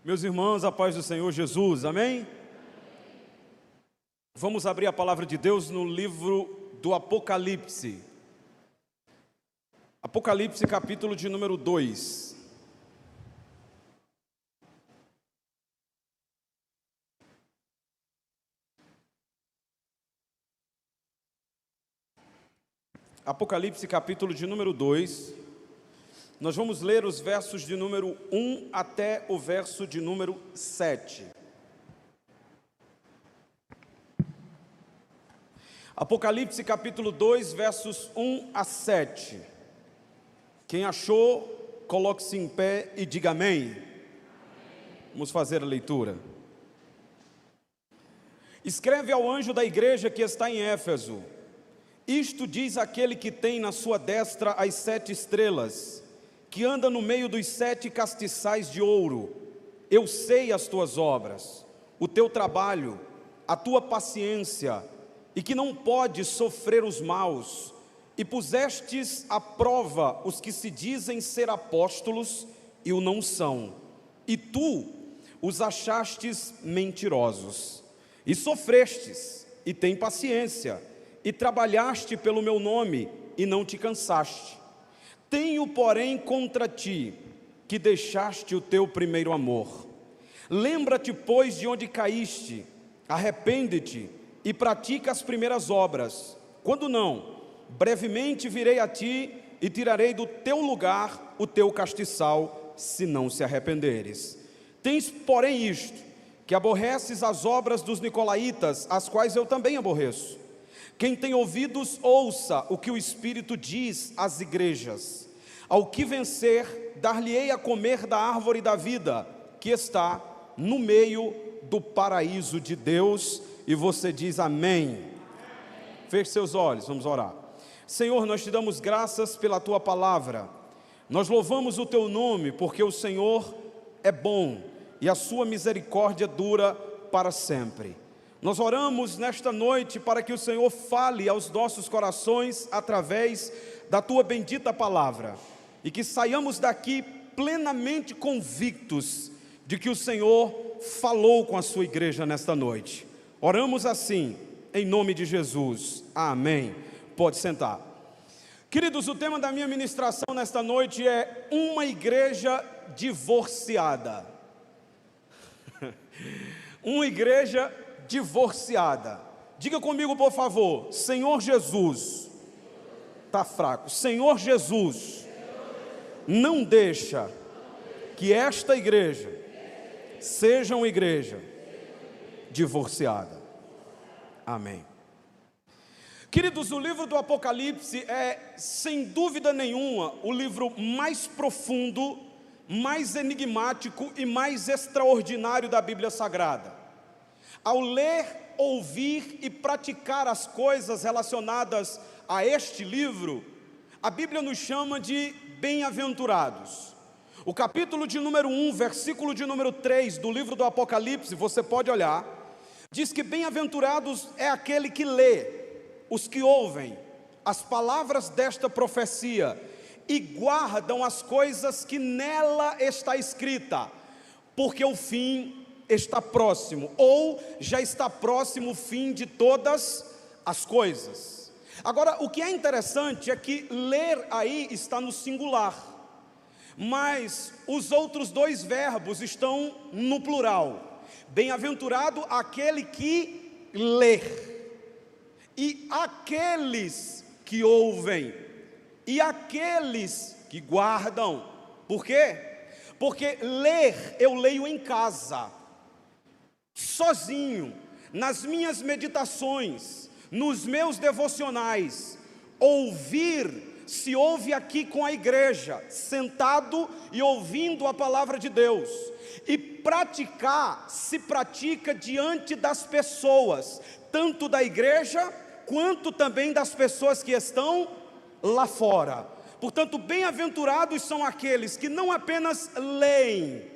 Meus irmãos, a paz do Senhor Jesus, amém? Vamos abrir a palavra de Deus no livro do Apocalipse. Apocalipse, capítulo de número 2. Apocalipse, capítulo de número 2. Nós vamos ler os versos de número 1 até o verso de número 7. Apocalipse capítulo 2, versos 1 a 7. Quem achou, coloque-se em pé e diga amém. Vamos fazer a leitura. Escreve ao anjo da igreja que está em Éfeso: isto diz aquele que tem na sua destra as 7 estrelas, que anda no meio dos 7 castiçais de ouro. Eu sei as tuas obras, o teu trabalho, a tua paciência, e que não podes sofrer os maus, e pusestes à prova os que se dizem ser apóstolos e o não são, e tu os achastes mentirosos, e sofrestes, e tem paciência, e trabalhaste pelo meu nome, e não te cansaste. Tenho, porém, contra ti, que deixaste o teu primeiro amor. Lembra-te, pois, de onde caíste, arrepende-te, e pratica as primeiras obras. Quando não, brevemente virei a ti, e tirarei do teu lugar o teu castiçal, se não se arrependeres. Tens, porém, isto, que aborreces as obras dos nicolaítas, as quais eu também aborreço. Quem tem ouvidos, ouça o que o Espírito diz às igrejas. Ao que vencer, dar-lhe-ei a comer da árvore da vida, que está no meio do paraíso de Deus. E você diz amém. Feche seus olhos, vamos orar. Senhor, nós te damos graças pela tua palavra. Nós louvamos o teu nome, porque o Senhor é bom e a sua misericórdia dura para sempre. Nós oramos nesta noite para que o Senhor fale aos nossos corações através da tua bendita palavra, e que saiamos daqui plenamente convictos de que o Senhor falou com a sua igreja nesta noite. Oramos assim, em nome de Jesus, amém. Pode sentar. Queridos, o tema da minha ministração nesta noite é uma igreja divorciada. Uma igreja divorciada. Diga comigo, por favor: Senhor Jesus, está fraco, Senhor Jesus, não deixa que esta igreja seja uma igreja divorciada. Amém. Queridos, o livro do Apocalipse é, sem dúvida nenhuma, o livro mais profundo, mais enigmático e mais extraordinário da Bíblia Sagrada. Ao ler, ouvir e praticar as coisas relacionadas a este livro, a Bíblia nos chama de bem-aventurados. O capítulo de número 1, versículo de número 3 do livro do Apocalipse, você pode olhar, diz que bem-aventurados é aquele que lê, os que ouvem as palavras desta profecia e guardam as coisas que nela está escrita, porque o fim está próximo, ou já está próximo o fim de todas as coisas. Agora, o que é interessante é que ler aí está no singular, mas os outros dois verbos estão no plural. Bem-aventurado aquele que lê, e aqueles que ouvem, e aqueles que guardam. Por quê? Porque ler, eu leio em casa, sozinho, nas minhas meditações, nos meus devocionais. Ouvir se ouve aqui com a igreja, sentado e ouvindo a palavra de Deus. E praticar se pratica diante das pessoas, tanto da igreja quanto também das pessoas que estão lá fora. Portanto, bem-aventurados são aqueles que não apenas leem,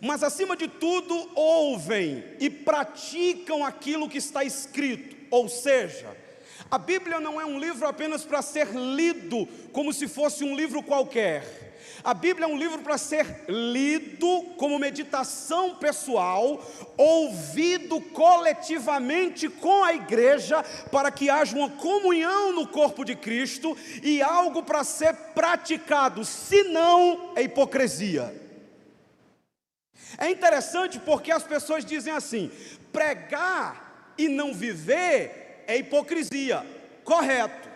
mas acima de tudo ouvem e praticam aquilo que está escrito. Ou seja, a Bíblia não é um livro apenas para ser lido como se fosse um livro qualquer. A Bíblia é um livro para ser lido como meditação pessoal, ouvido coletivamente com a igreja, para que haja uma comunhão no corpo de Cristo, e algo para ser praticado, senão é hipocrisia. É interessante porque as pessoas dizem assim: pregar e não viver é hipocrisia. Correto.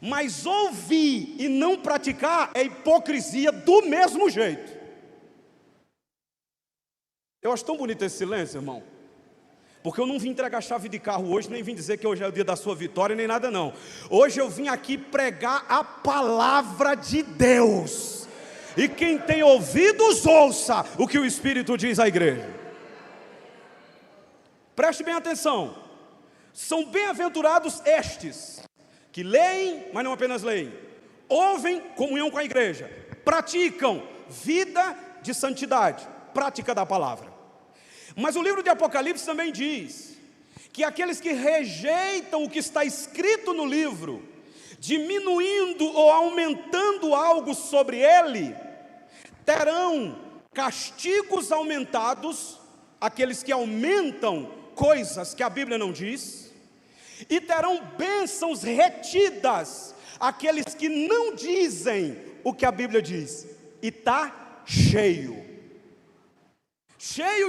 Mas ouvir e não praticar é hipocrisia do mesmo jeito. Eu acho tão bonito esse silêncio, irmão, porque eu não vim entregar chave de carro hoje, nem vim dizer que hoje é o dia da sua vitória, nem nada não. Hoje eu vim aqui pregar a palavra de Deus, e quem tem ouvidos ouça o que o Espírito diz à igreja. Preste bem atenção. São bem-aventurados estes que leem, mas não apenas leem, ouvem, comunhão com a igreja, praticam vida de santidade, prática da palavra. Mas o livro de Apocalipse também diz que aqueles que rejeitam o que está escrito no livro, diminuindo ou aumentando algo sobre ele, terão castigos aumentados, aqueles que aumentam coisas que a Bíblia não diz, e terão bênçãos retidas aqueles que não dizem o que a Bíblia diz. E está cheio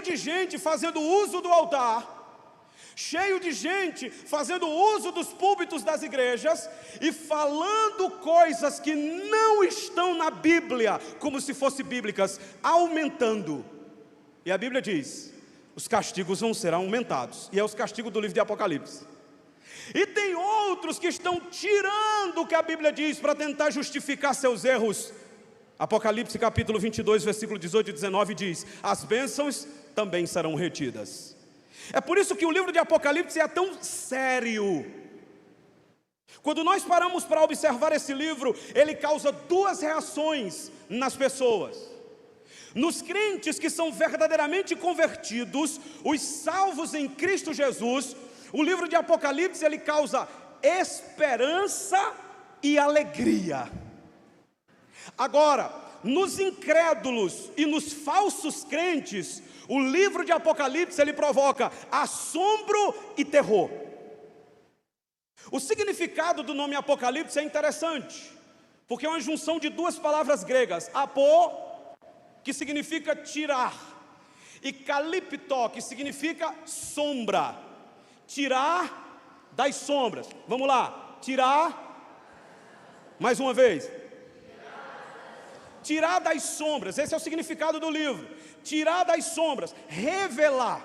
de gente fazendo uso do altar, cheio de gente fazendo uso dos púlpitos das igrejas e falando coisas que não estão na Bíblia, como se fossem bíblicas, aumentando. E a Bíblia diz: os castigos vão ser aumentados, e é os castigos do livro de Apocalipse. E tem outros que estão tirando o que a Bíblia diz para tentar justificar seus erros. Apocalipse capítulo 22, versículo 18 e 19 diz: as bênçãos também serão retidas. É por isso que o livro de Apocalipse é tão sério. Quando nós paramos para observar esse livro, ele causa duas reações nas pessoas. Nos crentes que são verdadeiramente convertidos, os salvos em Cristo Jesus, o livro de Apocalipse ele causa esperança e alegria. Agora, nos incrédulos e nos falsos crentes, o livro de Apocalipse ele provoca assombro e terror. O significado do nome Apocalipse é interessante, porque é uma junção de duas palavras gregas: apo, que significa tirar, e kalipto, que significa sombra. Tirar das sombras. Vamos lá. Tirar. Mais uma vez. Tirar das sombras. Esse é o significado do livro. Tirar das sombras. Revelar.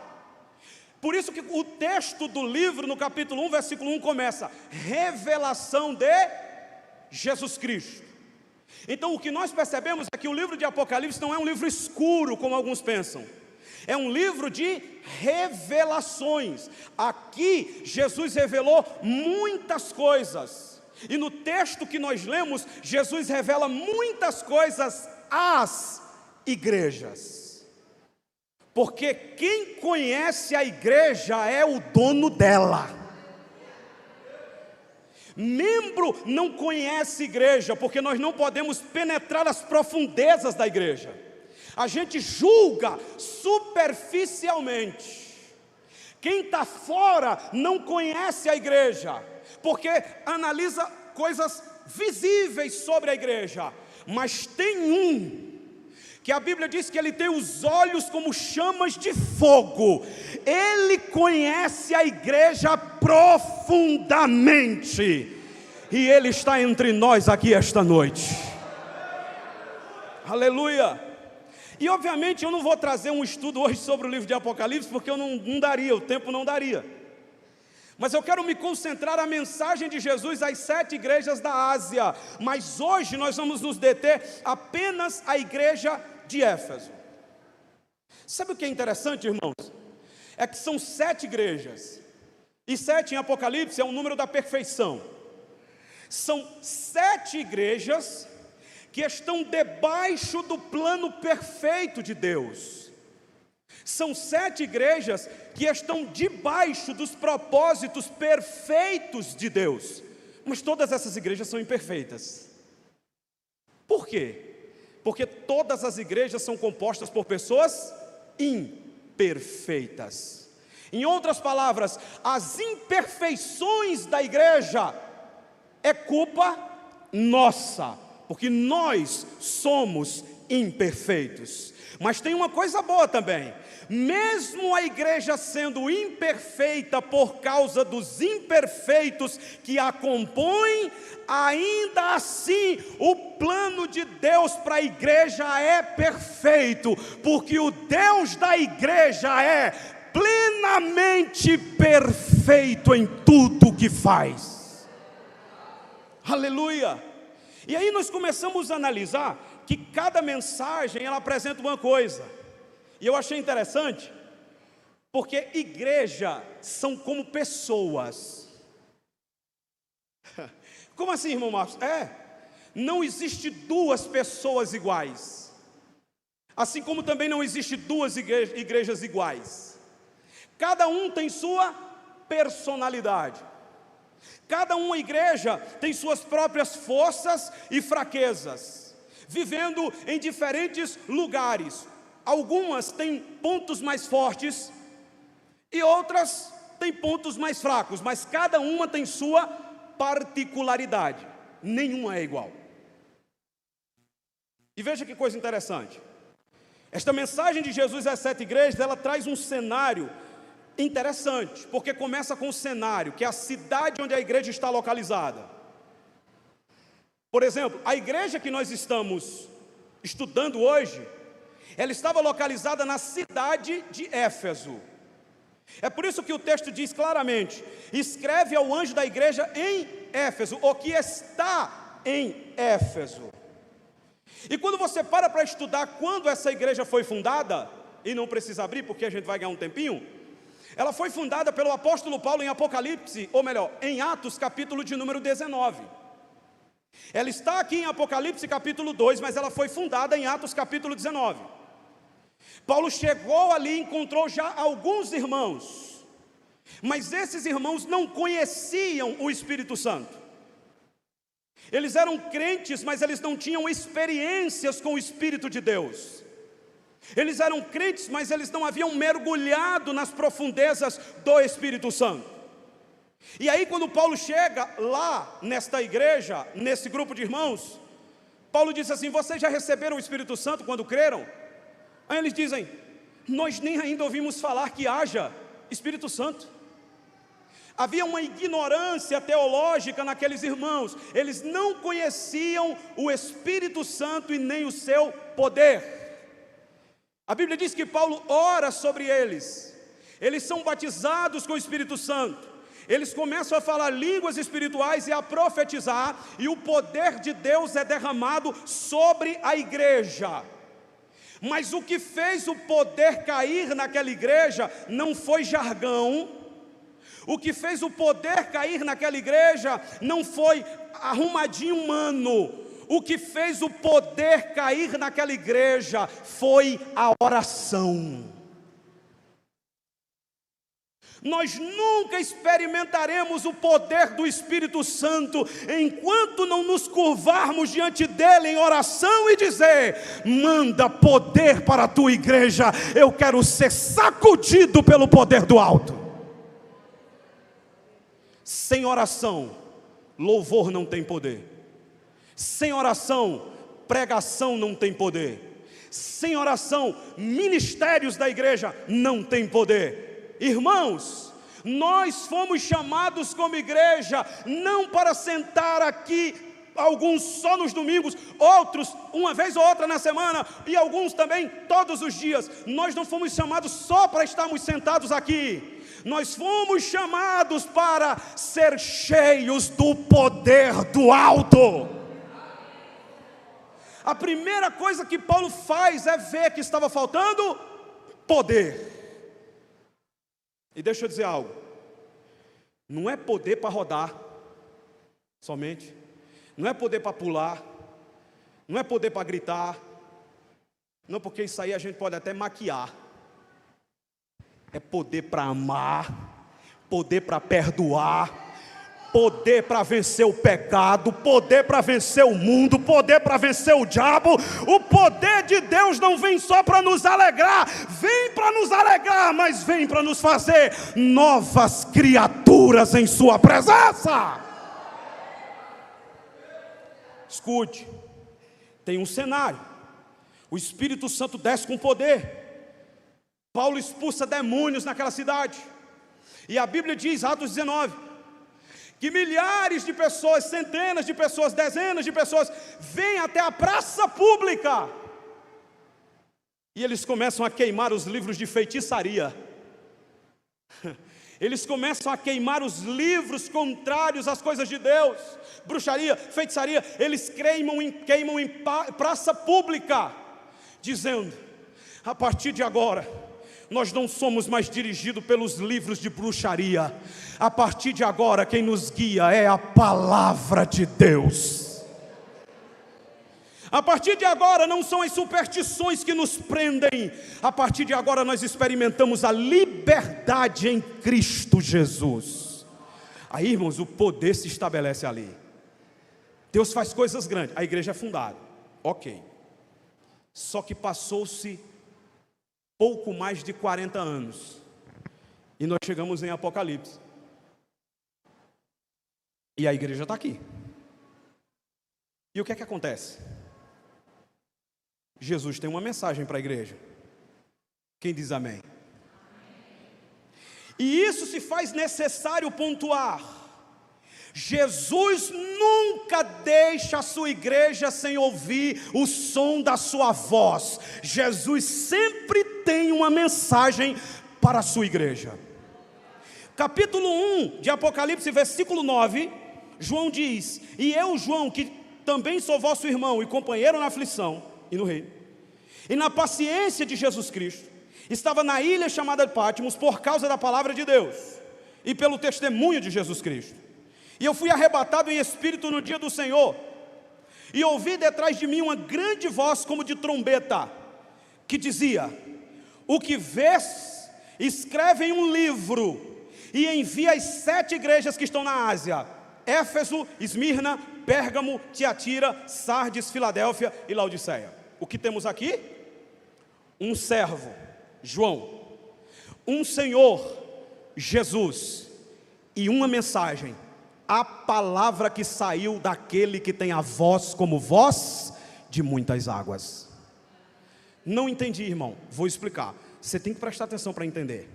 Por isso que o texto do livro, no capítulo 1, versículo 1, começa: revelação de Jesus Cristo. Então o que nós percebemos é que o livro de Apocalipse não é um livro escuro, como alguns pensam. É um livro de revelações. Aqui Jesus revelou muitas coisas. E no texto que nós lemos, Jesus revela muitas coisas às igrejas. Porque quem conhece a igreja é o dono dela. Membro não conhece igreja, porque nós não podemos penetrar as profundezas da igreja. A gente julga superficialmente. Quem está fora não conhece a igreja, porque analisa coisas visíveis sobre a igreja. Mas tem um, que a Bíblia diz que ele tem os olhos como chamas de fogo. Ele conhece a igreja profundamente, e ele está entre nós aqui esta noite. Aleluia. E obviamente eu não vou trazer um estudo hoje sobre o livro de Apocalipse, porque eu não daria, o tempo não daria. Mas eu quero me concentrar na mensagem de Jesus às 7 igrejas da Ásia. Mas hoje nós vamos nos deter apenas à igreja de Éfeso. Sabe o que é interessante, irmãos? É que são 7 igrejas. E 7 em Apocalipse é o número da perfeição. São 7 igrejas que estão debaixo do plano perfeito de Deus. São 7 igrejas que estão debaixo dos propósitos perfeitos de Deus. Mas todas essas igrejas são imperfeitas. Por quê? Porque todas as igrejas são compostas por pessoas imperfeitas. Em outras palavras, as imperfeições da igreja é culpa nossa, porque nós somos imperfeitos. Mas tem uma coisa boa também: mesmo a igreja sendo imperfeita por causa dos imperfeitos que a compõem, ainda assim o plano de Deus para a igreja é perfeito, porque o Deus da igreja é plenamente perfeito em tudo que faz. Aleluia! E aí nós começamos a analisar que cada mensagem ela apresenta uma coisa. E eu achei interessante, porque igreja são como pessoas. Como assim, irmão Marcos? Não existe duas pessoas iguais, assim como também não existe duas igrejas iguais. Cada um tem sua personalidade. Cada uma igreja tem suas próprias forças e fraquezas, vivendo em diferentes lugares. Algumas têm pontos mais fortes e outras têm pontos mais fracos, mas cada uma tem sua particularidade. Nenhuma é igual. E veja que coisa interessante. Esta mensagem de Jesus às 7 igrejas, ela traz um cenário interessante, porque começa com o cenário, que é a cidade onde a igreja está localizada. Por exemplo, a igreja que nós estamos estudando hoje, ela estava localizada na cidade de Éfeso. É por isso que o texto diz claramente: escreve ao anjo da igreja em Éfeso, o que está em Éfeso. E quando você para estudar quando essa igreja foi fundada, e não precisa abrir porque a gente vai ganhar um tempinho, ela foi fundada pelo apóstolo Paulo em Apocalipse, ou melhor, em Atos capítulo de número 19. Ela está aqui em Apocalipse capítulo 2, mas ela foi fundada em Atos capítulo 19. Paulo chegou ali e encontrou já alguns irmãos, mas esses irmãos não conheciam o Espírito Santo. Eles eram crentes, mas eles não tinham experiências com o Espírito de Deus. Eles eram crentes, mas eles não haviam mergulhado nas profundezas do Espírito Santo. E aí quando Paulo chega lá nesta igreja, nesse grupo de irmãos, Paulo diz assim: vocês já receberam o Espírito Santo quando creram? Aí eles dizem: nós nem ainda ouvimos falar que haja Espírito Santo. Havia uma ignorância teológica naqueles irmãos. Eles não conheciam o Espírito Santo e nem o seu poder. A Bíblia diz que Paulo ora sobre eles. Eles são batizados com o Espírito Santo. Eles começam a falar línguas espirituais e a profetizar, e o poder de Deus é derramado sobre a igreja. Mas o que fez o poder cair naquela igreja não foi jargão. O que fez o poder cair naquela igreja não foi arrumadinho humano. O que fez o poder cair naquela igreja foi a oração. Nós nunca experimentaremos o poder do Espírito Santo enquanto não nos curvarmos diante dele em oração e dizer: manda poder para a tua igreja, eu quero ser sacudido pelo poder do alto. Sem oração, louvor não tem poder. Sem oração, pregação não tem poder. Sem oração, ministérios da igreja não têm poder. Irmãos, nós fomos chamados como igreja não para sentar aqui, alguns só nos domingos, outros uma vez ou outra na semana, e alguns também todos os dias. Nós não fomos chamados só para estarmos sentados aqui. Nós fomos chamados para ser cheios do poder do alto. A primeira coisa que Paulo faz é ver que estava faltando poder. E deixa eu dizer algo: não é poder para rodar somente, não é poder para pular, não é poder para gritar, não, porque isso aí a gente pode até maquiar. É poder para amar, poder para perdoar, poder para vencer o pecado, poder para vencer o mundo, poder para vencer o diabo. O poder de Deus não vem só para nos alegrar, vem para nos alegrar, mas vem para nos fazer novas criaturas em sua presença. Escute, tem um cenário, o Espírito Santo desce com poder, Paulo expulsa demônios naquela cidade, e a Bíblia diz, Atos 19, que milhares de pessoas, centenas de pessoas, dezenas de pessoas, vêm até a praça pública, e eles começam a queimar os livros de feitiçaria, eles começam a queimar os livros contrários às coisas de Deus, bruxaria, feitiçaria, eles queimam em praça pública, dizendo, a partir de agora, nós não somos mais dirigidos pelos livros de bruxaria, a partir de agora quem nos guia é a palavra de Deus. A partir de agora não são as superstições que nos prendem, a partir de agora nós experimentamos a liberdade em Cristo Jesus. Aí, irmãos, o poder se estabelece ali. Deus faz coisas grandes, a igreja é fundada, ok. Só que passou-se pouco mais de 40 anos, e nós chegamos em Apocalipse, e a igreja está aqui. E o que é que acontece? Jesus tem uma mensagem para a igreja. Quem diz amém? E isso se faz necessário pontuar. Jesus nunca deixa a sua igreja sem ouvir o som da sua voz. Jesus sempre tem uma mensagem para a sua igreja. Capítulo 1 de Apocalipse, versículo 9, João diz: e eu, João, que também sou vosso irmão e companheiro na aflição e no reino, e na paciência de Jesus Cristo, estava na ilha chamada Patmos por causa da palavra de Deus e pelo testemunho de Jesus Cristo. E eu fui arrebatado em espírito no dia do Senhor, e ouvi detrás de mim uma grande voz como de trombeta, que dizia: o que vês, escreve em um livro, e envia às 7 igrejas que estão na Ásia: Éfeso, Esmirna, Pérgamo, Tiatira, Sardes, Filadélfia e Laodiceia. O que temos aqui? Um servo, João, um Senhor, Jesus, e uma mensagem, a palavra que saiu daquele que tem a voz como voz de muitas águas. Não entendi, irmão, vou explicar. Você tem que prestar atenção para entender.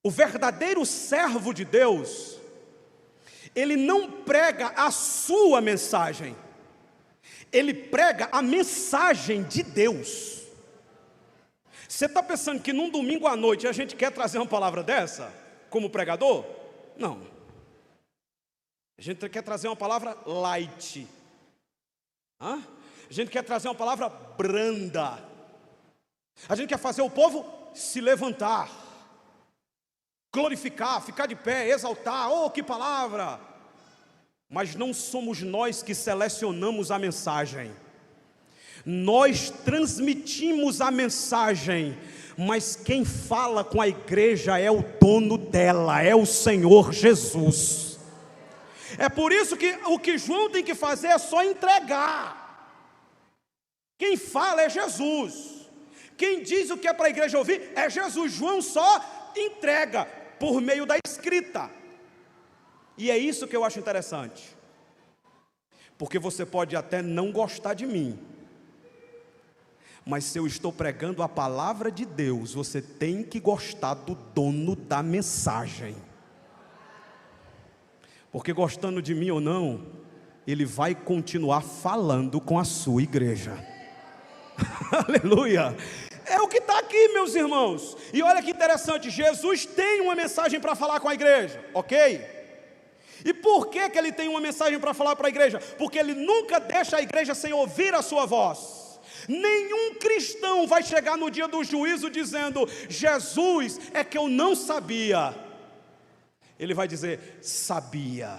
O verdadeiro servo de Deus, ele não prega a sua mensagem, ele prega a mensagem de Deus. Você está pensando que num domingo à noite a gente quer trazer uma palavra dessa, como pregador? Não. A gente quer trazer uma palavra light. A gente quer trazer uma palavra branda. A gente quer fazer o povo se levantar, glorificar, ficar de pé, exaltar. Oh, que palavra! Mas não somos nós que selecionamos a mensagem. Nós transmitimos a mensagem, mas quem fala com a igreja é o dono dela, é o Senhor Jesus. É por isso que o que João tem que fazer é só entregar. Quem fala é Jesus. Quem diz o que é para a igreja ouvir é Jesus. João só entrega por meio da escrita. E é isso que eu acho interessante. Porque você pode até não gostar de mim, mas se eu estou pregando a palavra de Deus, você tem que gostar do dono da mensagem. Porque gostando de mim ou não, ele vai continuar falando com a sua igreja. Aleluia! É o que está aqui, meus irmãos. E olha que interessante, Jesus tem uma mensagem para falar com a igreja, ok? E por que ele tem uma mensagem para falar para a igreja? Porque ele nunca deixa a igreja sem ouvir a sua voz. Nenhum cristão vai chegar no dia do juízo dizendo: Jesus, é que eu não sabia. Ele vai dizer: sabia,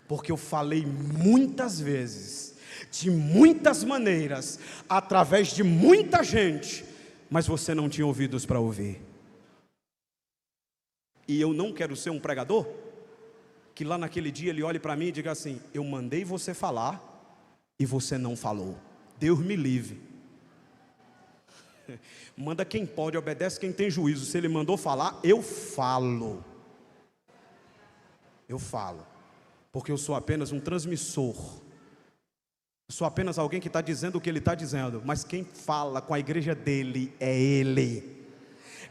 porque eu falei muitas vezes, de muitas maneiras, através de muita gente, mas você não tinha ouvidos para ouvir. E eu não quero ser um pregador que lá naquele dia ele olhe para mim e diga assim: eu mandei você falar e você não falou. Deus me livre. Manda quem pode, obedece quem tem juízo. Se ele mandou falar, eu falo. Eu falo, porque eu sou apenas um transmissor. Eu sou apenas alguém que está dizendo o que ele está dizendo, mas quem fala com a igreja dele é ele.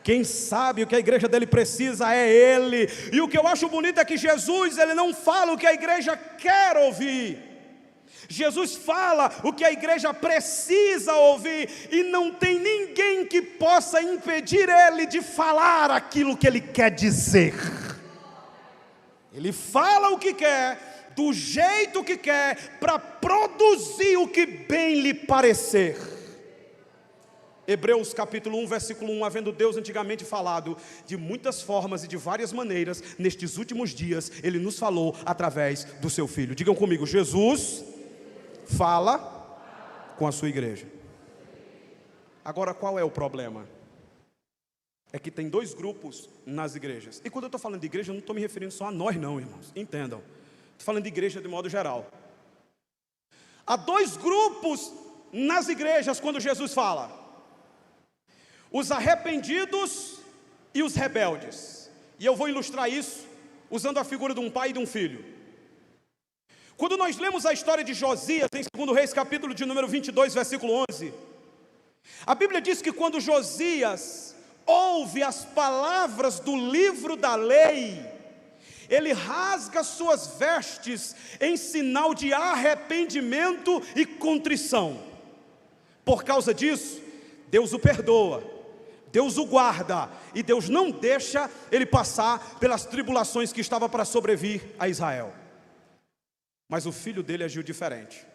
Quem sabe o que a igreja dele precisa é ele. E o que eu acho bonito é que Jesus, ele não fala o que a igreja quer ouvir. Jesus fala o que a igreja precisa ouvir, e não tem ninguém que possa impedir ele de falar aquilo que ele quer dizer. Ele fala o que quer, do jeito que quer, para produzir o que bem lhe parecer. Hebreus capítulo 1, versículo 1, havendo Deus antigamente falado de muitas formas e de várias maneiras, nestes últimos dias, Ele nos falou através do seu Filho. Digam comigo: Jesus fala com a sua igreja. Agora, qual é o problema? É que tem dois grupos nas igrejas. E quando eu estou falando de igreja, eu não estou me referindo só a nós não, irmãos. Entendam. Estou falando de igreja de modo geral. Há dois grupos nas igrejas quando Jesus fala: os arrependidos e os rebeldes. E eu vou ilustrar isso usando a figura de um pai e de um filho. Quando nós lemos a história de Josias em 2 Reis capítulo de número 22, versículo 11, a Bíblia diz que quando Josias ouve as palavras do livro da lei, ele rasga suas vestes em sinal de arrependimento e contrição. Por causa disso, Deus o perdoa, Deus o guarda, e Deus não deixa ele passar pelas tribulações que estava para sobrevir a Israel. Mas o filho dele agiu diferente.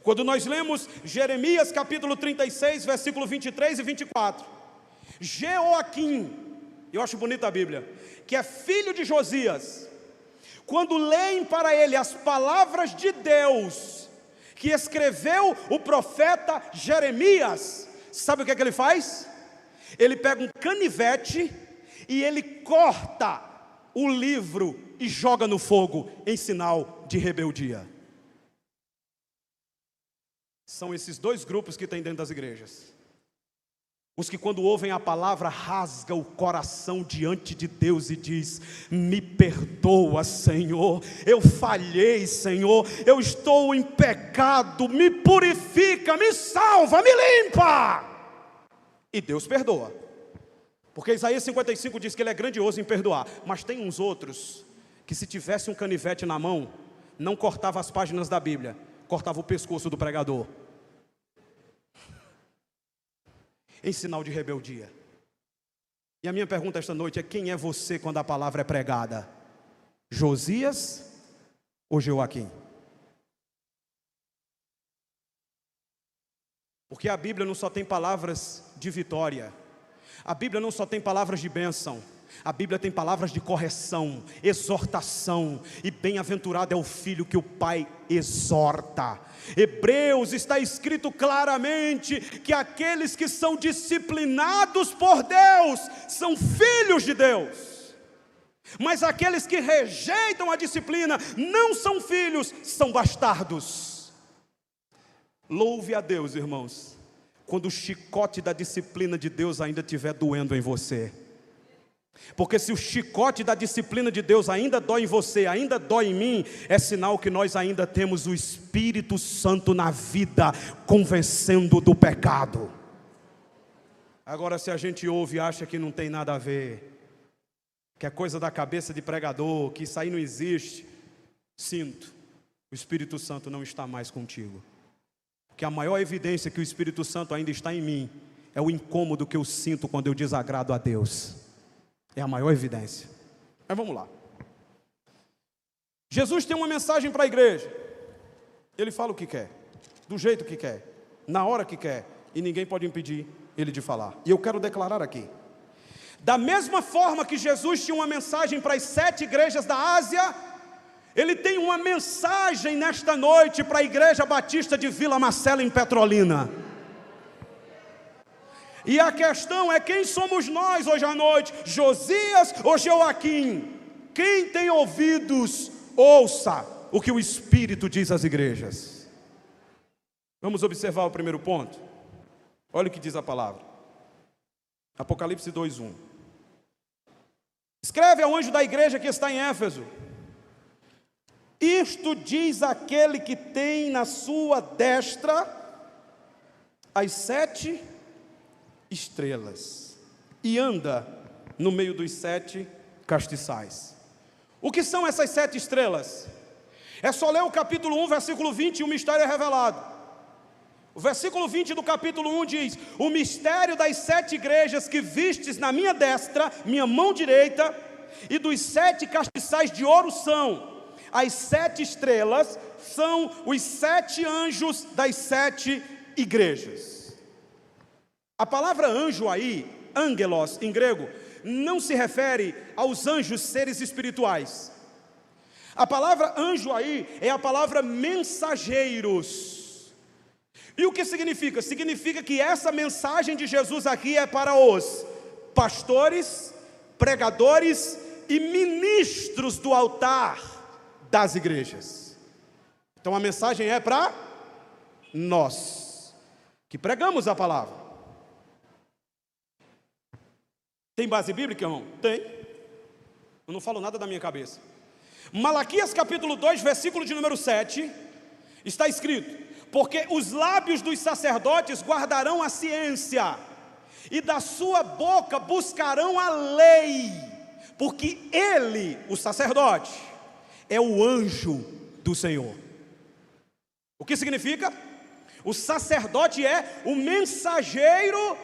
Quando nós lemos Jeremias capítulo 36, versículo 23 e 24, Jeoaquim, eu acho bonita a Bíblia, que é filho de Josias, quando leem para ele as palavras de Deus, que escreveu o profeta Jeremias, sabe o que é que ele faz? Ele pega um canivete e ele corta o livro e joga no fogo, em sinal de rebeldia. São esses dois grupos que tem dentro das igrejas. Os que quando ouvem a palavra rasga o coração diante de Deus e diz: me perdoa, Senhor, eu falhei, Senhor, eu estou em pecado, me purifica, me salva, me limpa. E Deus perdoa, porque Isaías 55 diz que Ele é grandioso em perdoar. Mas tem uns outros que, se tivesse um canivete na mão, não cortava as páginas da Bíblia, cortava o pescoço do pregador, em sinal de rebeldia. E a minha pergunta esta noite é: quem é você quando a palavra é pregada? Josias ou Jeoaquim? Porque a Bíblia não só tem palavras de vitória, a Bíblia não só tem palavras de bênção, a Bíblia tem palavras de correção, exortação, e bem-aventurado é o filho que o pai exorta. Hebreus está escrito claramente que aqueles que são disciplinados por Deus são filhos de Deus, mas aqueles que rejeitam a disciplina não são filhos, são bastardos. Louve a Deus, irmãos, quando o chicote da disciplina de Deus ainda estiver doendo em você. Porque se o chicote da disciplina de Deus ainda dói em você, ainda dói em mim, é sinal que nós ainda temos o Espírito Santo na vida, convencendo do pecado. Agora, se a gente ouve e acha que não tem nada a ver, que é coisa da cabeça de pregador, que isso aí não existe, sinto, o Espírito Santo não está mais contigo. Porque a maior evidência que o Espírito Santo ainda está em mim é o incômodo que eu sinto quando eu desagrado a Deus. É a maior evidência. Mas vamos lá. Jesus tem uma mensagem para a igreja. Ele fala o que quer, do jeito que quer, na hora que quer, e ninguém pode impedir ele de falar. E eu quero declarar aqui: da mesma forma que Jesus tinha uma mensagem para as 7 igrejas da Ásia, Ele tem uma mensagem nesta noite para a Igreja Batista de Vila Marcela, em Petrolina. E a questão é: quem somos nós hoje à noite? Josias ou Jeoaquim? Quem tem ouvidos, ouça o que o Espírito diz às igrejas. Vamos observar o primeiro ponto. Olha o que diz a palavra. Apocalipse 2:1. Escreve ao anjo da igreja que está em Éfeso: isto diz aquele que tem na sua destra as 7 estrelas e anda no meio dos 7 castiçais. O que são essas 7 estrelas? É só ler o capítulo 1, versículo 20, e o mistério é revelado. O versículo 20 do capítulo 1 diz: o mistério das 7 igrejas que vistes na minha destra, minha mão direita, e dos 7 castiçais de ouro são as 7 estrelas, são os 7 anjos das 7 igrejas. A palavra anjo aí, angelos em grego, não se refere aos anjos seres espirituais. A palavra anjo aí é a palavra mensageiros. E o que significa? Significa que essa mensagem de Jesus aqui é para os pastores, pregadores e ministros do altar das igrejas. Então a mensagem é para nós, que pregamos a palavra. Tem base bíblica, irmão? Tem. Eu não falo nada da minha cabeça. Malaquias capítulo 2, versículo de número 7, está escrito: porque os lábios dos sacerdotes guardarão a ciência, e da sua boca buscarão a lei, porque ele, o sacerdote, é o anjo do Senhor. O que significa? O sacerdote é o mensageiro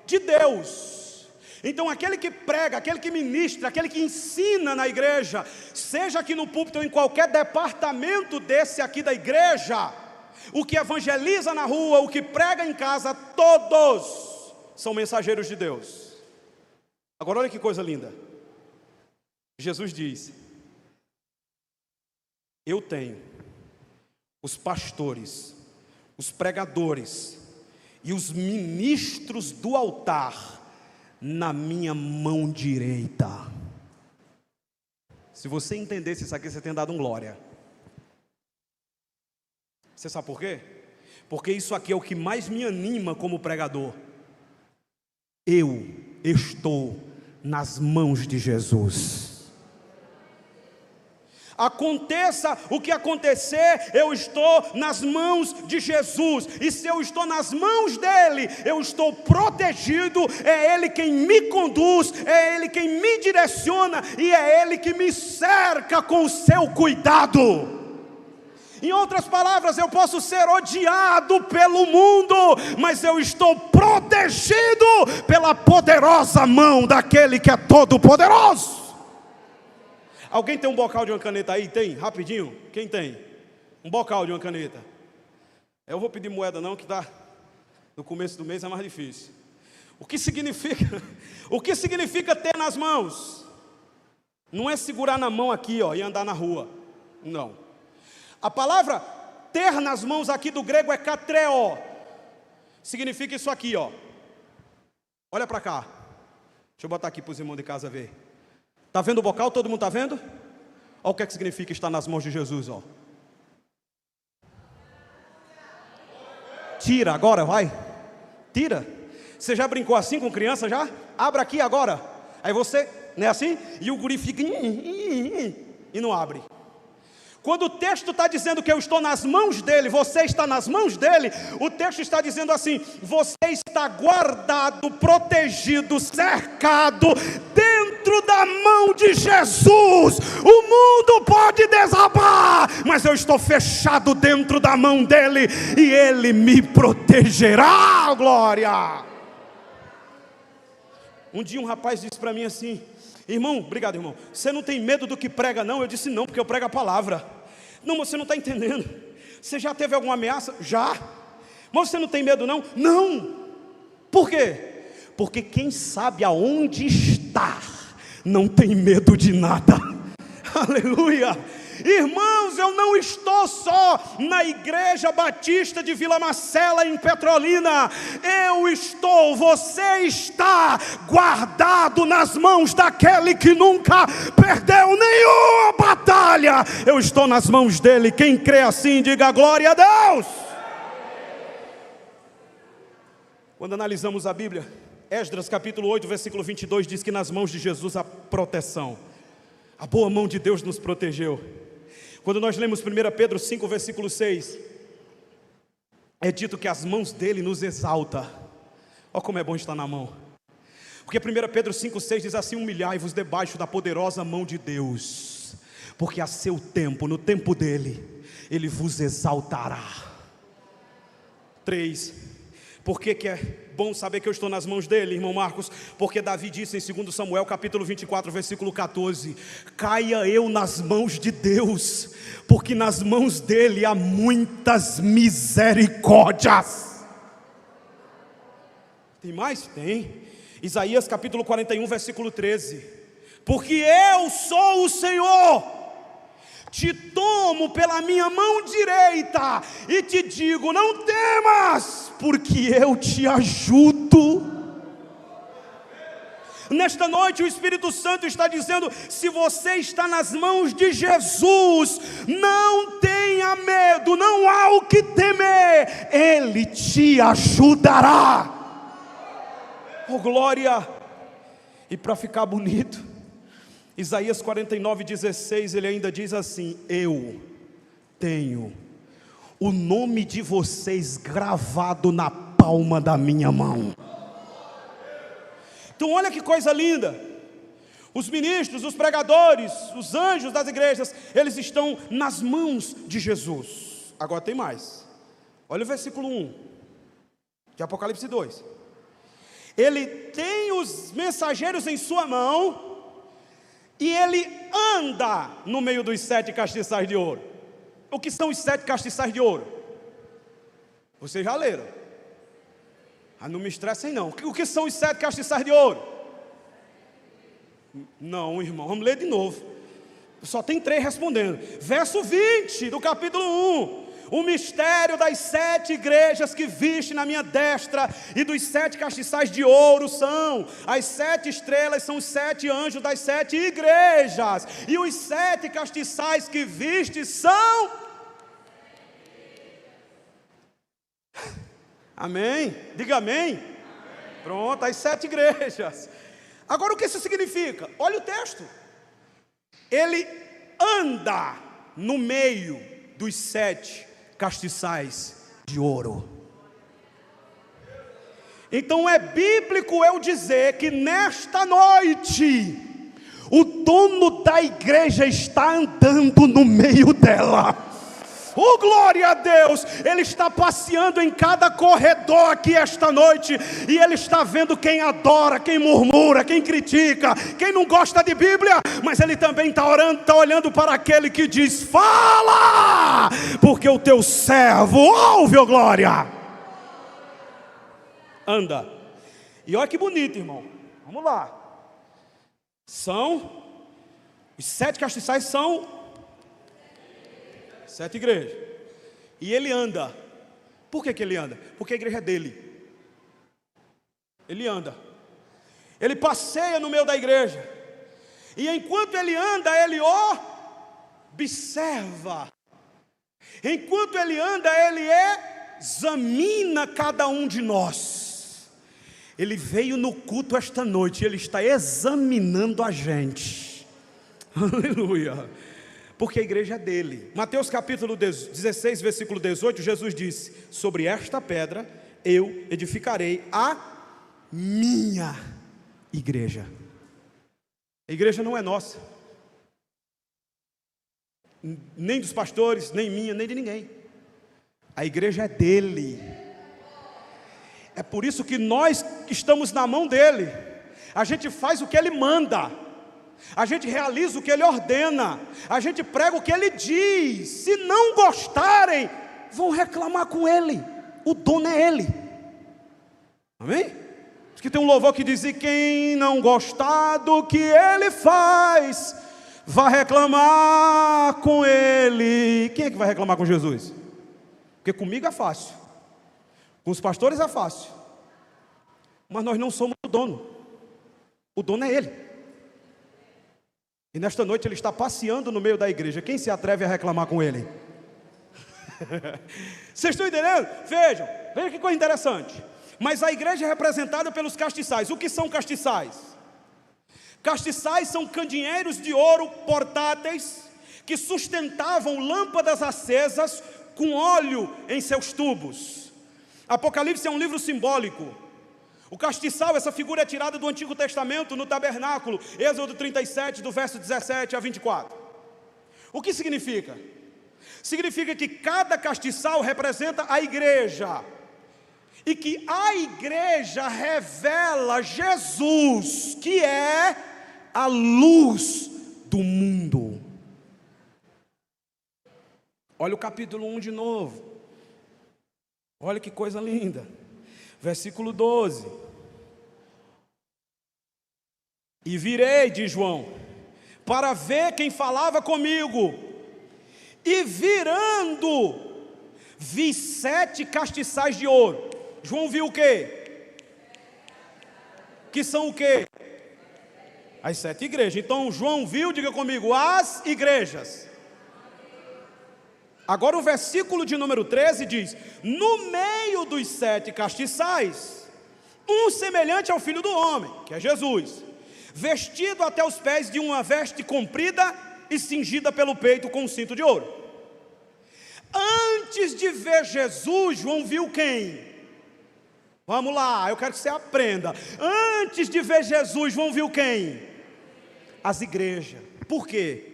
de Deus. Então aquele que prega, aquele que ministra, aquele que ensina na igreja, seja aqui no púlpito ou em qualquer departamento desse aqui da igreja, o que evangeliza na rua, o que prega em casa, todos são mensageiros de Deus. Agora olha que coisa linda. Jesus diz: eu tenho os pastores, os pregadores e os ministros do altar na minha mão direita. Se você entendesse isso aqui, você tem dado um glória. Você sabe por quê? Porque isso aqui é o que mais me anima como pregador. Eu estou nas mãos de Jesus. Aconteça o que acontecer, eu estou nas mãos de Jesus. E se eu estou nas mãos dele, eu estou protegido. É ele quem me conduz, é ele quem me direciona, e é ele que me cerca com o seu cuidado. Em outras palavras, eu posso ser odiado pelo mundo, mas eu estou protegido pela poderosa mão daquele que é todo poderoso. Alguém tem um bocal de uma caneta aí? Tem? Rapidinho. Quem tem? Um bocal de uma caneta. Eu vou pedir moeda não, que tá no começo do mês é mais difícil. O que significa ter nas mãos? Não é segurar na mão aqui, ó, e andar na rua. Não. A palavra ter nas mãos aqui do grego é katreo. Significa isso aqui, ó. Olha para cá. Deixa eu botar aqui para os irmãos de casa ver. Está vendo o bocal? Todo mundo está vendo? Olha o que é que significa estar nas mãos de Jesus, ó. Tira agora, vai. Tira. Você já brincou assim com criança já? Abra aqui agora. Aí você, não é assim? E o guri fica e não abre. Quando o texto está dizendo que eu estou nas mãos dele, você está nas mãos dele, o texto está dizendo assim: você está guardado, protegido, cercado, dentro da mão de Jesus. O mundo pode desabar, mas eu estou fechado dentro da mão dele, e ele me protegerá, glória. Um dia um rapaz disse para mim assim: irmão, obrigado irmão, você não tem medo do que prega não? Eu disse: não, porque eu prego a palavra. Não, você não está entendendo. Você já teve alguma ameaça? Já. Mas você não tem medo não? Não. Por quê? Porque quem sabe aonde está não tem medo de nada. Aleluia. Irmãos, eu não estou só na Igreja Batista de Vila Marcela, em Petrolina. Você está guardado nas mãos daquele que nunca perdeu nenhuma batalha. Eu estou nas mãos dele. Quem crê assim, diga glória a Deus. Quando analisamos a Bíblia, Esdras capítulo 8, versículo 22 diz que nas mãos de Jesus há proteção. A boa mão de Deus nos protegeu. Quando nós lemos 1 Pedro 5, versículo 6, é dito que as mãos dele nos exalta. Olha como é bom estar na mão. Porque 1 Pedro 5, 6 diz assim: humilhai-vos debaixo da poderosa mão de Deus, porque a seu tempo, no tempo dele, ele vos exaltará. 3. Por que é bom saber que eu estou nas mãos dele, irmão Marcos? Porque Davi disse em 2 Samuel capítulo 24, versículo 14: caia eu nas mãos de Deus, porque nas mãos dele há muitas misericórdias. Tem mais? Tem. Isaías capítulo 41, versículo 13: porque eu sou o Senhor, te tomo pela minha mão direita e te digo: não temas, porque eu te ajudo. Nesta noite o Espírito Santo está dizendo: se você está nas mãos de Jesus, não tenha medo, não há o que temer, Ele te ajudará. Oh glória! E para ficar bonito, Isaías 49, 16, ele ainda diz assim: eu tenho o nome de vocês gravado na palma da minha mão. Então olha que coisa linda. Os ministros, os pregadores, os anjos das igrejas, eles estão nas mãos de Jesus. Agora tem mais. Olha o versículo 1 de Apocalipse 2. Ele tem os mensageiros em sua mão e ele anda no meio dos 7 castiçais de ouro. O que são os 7 castiçais de ouro? Vocês já leram? Não me estressem não. O que são os 7 castiçais de ouro? Não, irmão, vamos ler de novo. Só tem 3 respondendo. Verso 20 do capítulo 1. O mistério das 7 igrejas que viste na minha destra e dos 7 castiçais de ouro são: as 7 estrelas são os 7 anjos das 7 igrejas, e os 7 castiçais que viste são... Amém? Diga amém. Amém. Pronto, as 7 igrejas. Agora o que isso significa? Olha o texto. Ele anda no meio dos 7 castiçais de ouro. Então é bíblico eu dizer que nesta noite o dono da igreja está andando no meio dela. Oh glória a Deus! Ele está passeando em cada corredor aqui esta noite, e ele está vendo quem adora, quem murmura, quem critica, quem não gosta de Bíblia, mas ele também está orando, está olhando para aquele que diz: fala, porque o teu servo ouve, oh glória. Anda. E olha que bonito, irmão. Vamos lá. Os 7 castiçais são 7 igrejas. E ele anda. Por que ele anda? Porque a igreja é dele. Ele anda. Ele passeia no meio da igreja. E enquanto ele anda, ele observa. Enquanto ele anda, ele examina cada um de nós. Ele veio no culto esta noite, ele está examinando a gente. Aleluia. Porque a igreja é dele. Mateus capítulo 16, versículo 18, Jesus disse: sobre esta pedra eu edificarei a minha igreja. A igreja não é nossa, nem dos pastores, nem minha, nem de ninguém. A igreja é dele. É por isso que nós estamos na mão dele. A gente faz o que ele manda, a gente realiza o que ele ordena, a gente prega o que ele diz. Se não gostarem, vão reclamar com ele. O dono é ele. Amém? Diz que tem um louvor que diz: e quem não gostar do que ele faz, vá reclamar com ele. Quem é que vai reclamar com Jesus? Porque comigo é fácil, com os pastores é fácil, mas nós não somos o dono é ele. E nesta noite ele está passeando no meio da igreja. Quem se atreve a reclamar com ele? Vocês estão entendendo? Vejam que coisa interessante. Mas a igreja é representada pelos castiçais. O que são castiçais? Castiçais são candeeiros de ouro portáteis que sustentavam lâmpadas acesas com óleo em seus tubos. Apocalipse é um livro simbólico. O castiçal, essa figura é tirada do Antigo Testamento no tabernáculo, Êxodo 37, do verso 17 a 24. O que significa? Significa que cada castiçal representa a igreja, e que a igreja revela Jesus, que é a luz do mundo. Olha o capítulo 1 de novo. Olha que coisa linda. Versículo 12. E virei, diz João, para ver quem falava comigo. E virando, vi 7 castiçais de ouro. João viu o quê? Que são o quê? As 7 igrejas. Então João viu, diga comigo, as igrejas. Agora o versículo de número 13 diz: no meio dos 7 castiçais, um semelhante ao Filho do Homem, que é Jesus, vestido até os pés de uma veste comprida e cingida pelo peito com um cinto de ouro. Antes de ver Jesus, João viu quem? Vamos lá, eu quero que você aprenda. Antes de ver Jesus, João viu quem? As igrejas. Por quê?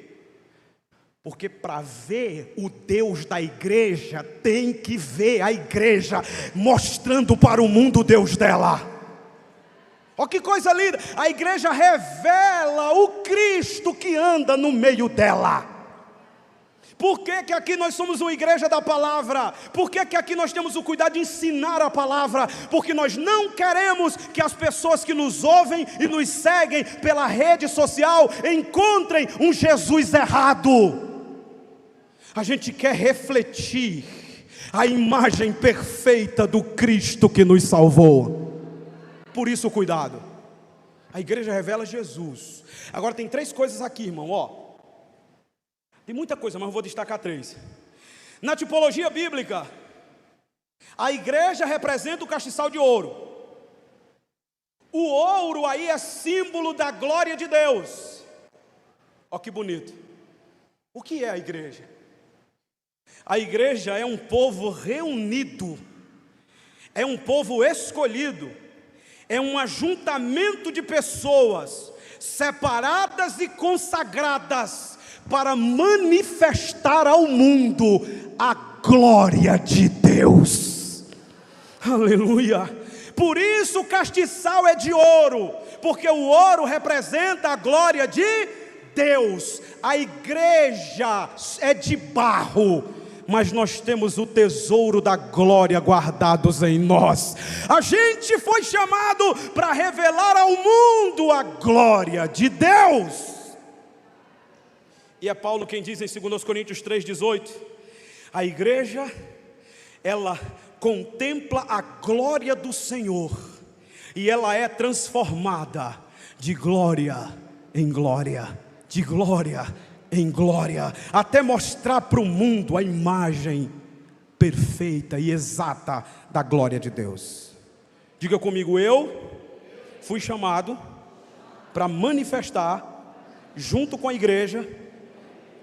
Porque para ver o Deus da igreja, tem que ver a igreja mostrando para o mundo o Deus dela. Olha que coisa linda, a igreja revela o Cristo que anda no meio dela. Por que que aqui nós somos uma igreja da palavra? Por que que aqui nós temos o cuidado de ensinar a palavra? Porque nós não queremos que as pessoas que nos ouvem e nos seguem pela rede social encontrem um Jesus errado. A gente quer refletir a imagem perfeita do Cristo que nos salvou. Por isso o cuidado. A igreja revela Jesus. Agora tem 3 coisas aqui, irmão, ó. Tem muita coisa, mas eu vou destacar 3. Na tipologia bíblica, a igreja representa o castiçal de ouro. O ouro aí é símbolo da glória de Deus. Ó que bonito. O que é a igreja? A igreja é um povo reunido, é um povo escolhido, é um ajuntamento de pessoas separadas e consagradas para manifestar ao mundo a glória de Deus. Aleluia! Por isso o castiçal é de ouro, porque o ouro representa a glória de Deus. A igreja é de barro, mas nós temos o tesouro da glória guardados em nós. A gente foi chamado para revelar ao mundo a glória de Deus. E é Paulo quem diz em 2 Coríntios 3,18, a igreja, ela contempla a glória do Senhor, e ela é transformada de glória em glória, de glória em glória, até mostrar para o mundo a imagem perfeita e exata da glória de Deus. Diga comigo, eu fui chamado para manifestar, junto com a igreja,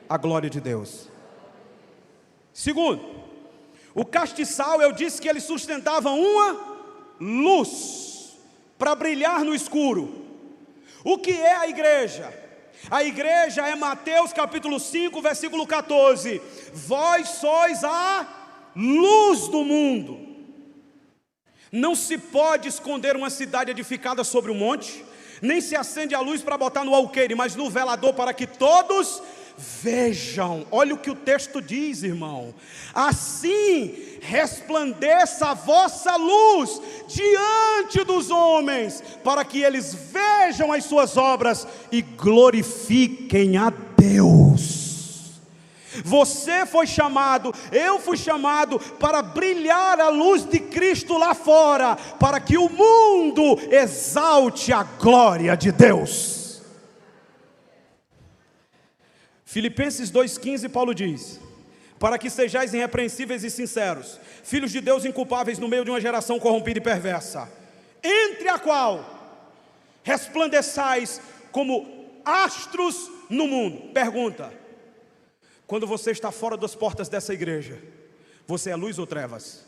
a glória de Deus. Segundo, o castiçal, eu disse que ele sustentava uma luz para brilhar no escuro. O que é a igreja? A igreja é Mateus capítulo 5, versículo 14. Vós sois a luz do mundo. Não se pode esconder uma cidade edificada sobre um monte, nem se acende a luz para botar no alqueire, mas no velador, para que todos vejam. Olha o que o texto diz, irmão. Assim resplandeça a vossa luz diante dos homens, para que eles vejam as suas obras e glorifiquem a Deus. Você foi chamado, eu fui chamado para brilhar a luz de Cristo lá fora, para que o mundo exalte a glória de Deus. Filipenses 2,15, Paulo diz: para que sejais irrepreensíveis e sinceros, filhos de Deus inculpáveis no meio de uma geração corrompida e perversa, entre a qual resplandeçais como astros no mundo. Pergunta: quando você está fora das portas dessa igreja, você é luz ou trevas?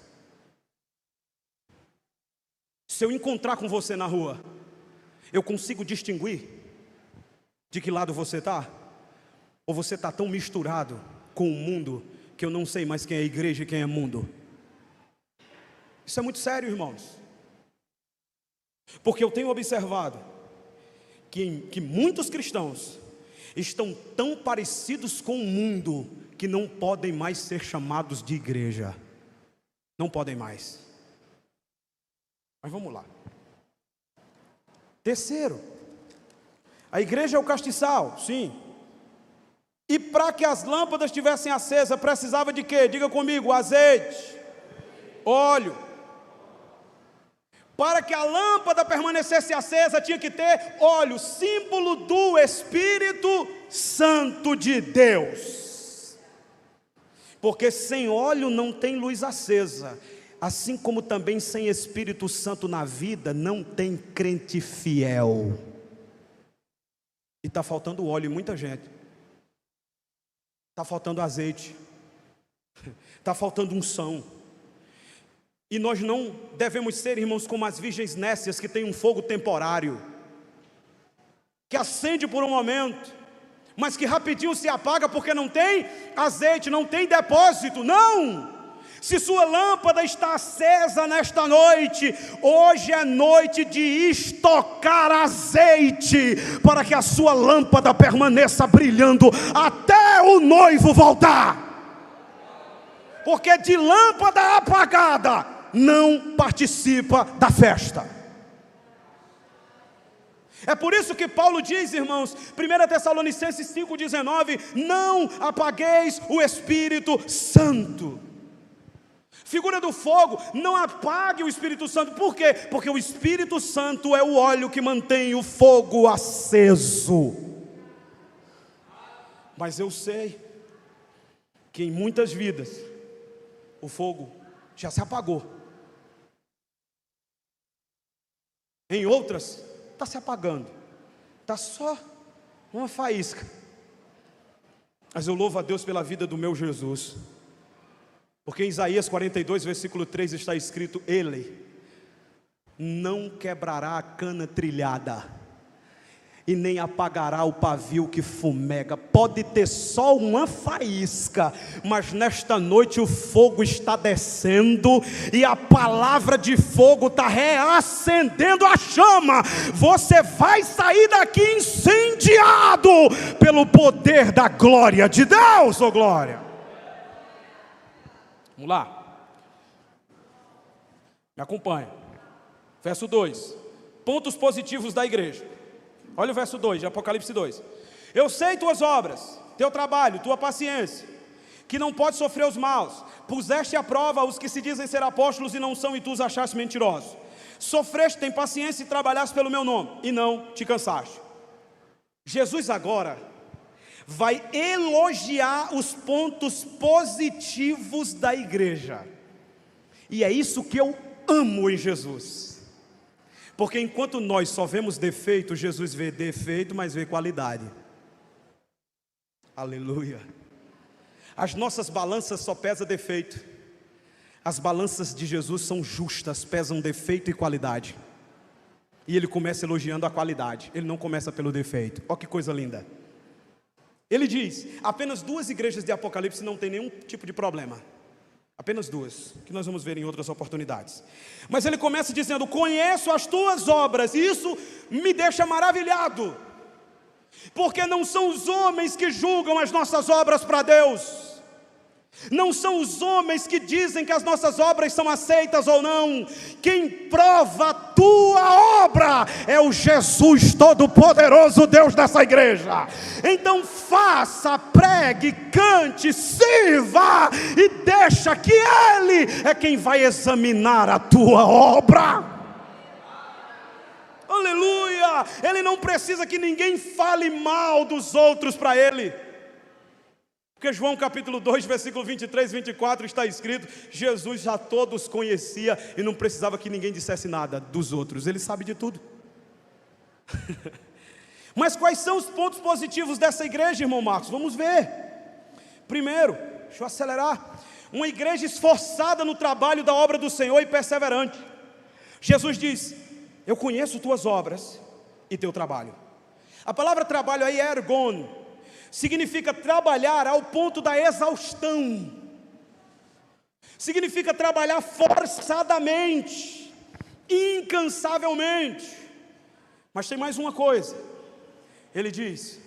Se eu encontrar com você na rua, eu consigo distinguir de que lado você está? Ou você está tão misturado com o mundo que eu não sei mais quem é igreja e quem é mundo? Isso é muito sério, irmãos, porque eu tenho observado que muitos cristãos estão tão parecidos com o mundo que não podem mais ser chamados de igreja. Não podem mais. Mas vamos lá. Terceiro, a igreja é o castiçal, sim. E para que as lâmpadas estivessem acesas, precisava de quê? Diga comigo: azeite, óleo. Para que a lâmpada permanecesse acesa, tinha que ter óleo, símbolo do Espírito Santo de Deus. Porque sem óleo não tem luz acesa, assim como também sem Espírito Santo na vida não tem crente fiel. E está faltando óleo em muita gente. Está faltando azeite, está faltando unção. E nós não devemos ser, irmãos, como as virgens nécias, que tem um fogo temporário, que acende por um momento, mas que rapidinho se apaga porque não tem azeite, não tem depósito. Não! Se sua lâmpada está acesa nesta noite, hoje é noite de estocar azeite, para que a sua lâmpada permaneça brilhando até o noivo voltar. Porque de lâmpada apagada não participa da festa. É por isso que Paulo diz, irmãos, 1 Tessalonicenses 5,19: não apagueis o Espírito Santo. Figura do fogo: não apague o Espírito Santo. Por quê? Porque o Espírito Santo é o óleo que mantém o fogo aceso. Mas eu sei que em muitas vidas o fogo já se apagou. Em outras está se apagando, está só uma faísca. Mas eu louvo a Deus pela vida do meu Jesus, porque em Isaías 42, versículo 3 está escrito: Ele não quebrará a cana trilhada, e nem apagará o pavio que fumega. Pode ter só uma faísca, mas nesta noite o fogo está descendo, e a palavra de fogo está reacendendo a chama. Você vai sair daqui incendiado pelo poder da glória de Deus. Oh glória! Vamos lá, me acompanha. Verso 2, pontos positivos da igreja. Olha o verso 2 de Apocalipse 2. Eu sei tuas obras, teu trabalho, tua paciência, que não pode sofrer os maus. Puseste à prova os que se dizem ser apóstolos e não são, e tu os achaste mentirosos. Sofreste, tem paciência e trabalhaste pelo meu nome, e não te cansaste. Jesus agora vai elogiar os pontos positivos da igreja. E é isso que eu amo em Jesus. Porque enquanto nós só vemos defeito, Jesus vê defeito, mas vê qualidade. Aleluia. As nossas balanças só pesam defeito. As balanças de Jesus são justas, pesam defeito e qualidade. E ele começa elogiando a qualidade, ele não começa pelo defeito. Olha que coisa linda. Ele diz: apenas 2 igrejas de Apocalipse não tem nenhum tipo de problema. Apenas 2, que nós vamos ver em outras oportunidades. Mas ele começa dizendo: conheço as tuas obras. E isso me deixa maravilhado, porque não são os homens que julgam as nossas obras para Deus. Não são os homens que dizem que as nossas obras são aceitas ou não. Quem prova a tua obra é o Jesus Todo-Poderoso, Deus dessa igreja. Então faça, pregue, cante, sirva e deixa que Ele é quem vai examinar a tua obra. Aleluia! Ele não precisa que ninguém fale mal dos outros para Ele. Porque João capítulo 2, versículo 23 e 24 está escrito: Jesus já todos conhecia e não precisava que ninguém dissesse nada dos outros, Ele sabe de tudo. Mas quais são os pontos positivos dessa igreja, irmão Marcos? Vamos ver. Primeiro, deixa eu acelerar. Uma igreja esforçada no trabalho da obra do Senhor e perseverante. Jesus diz: eu conheço tuas obras e teu trabalho. A palavra trabalho aí é ergon. Significa trabalhar ao ponto da exaustão. Significa trabalhar forçadamente, incansavelmente. Mas tem mais uma coisa. Ele diz: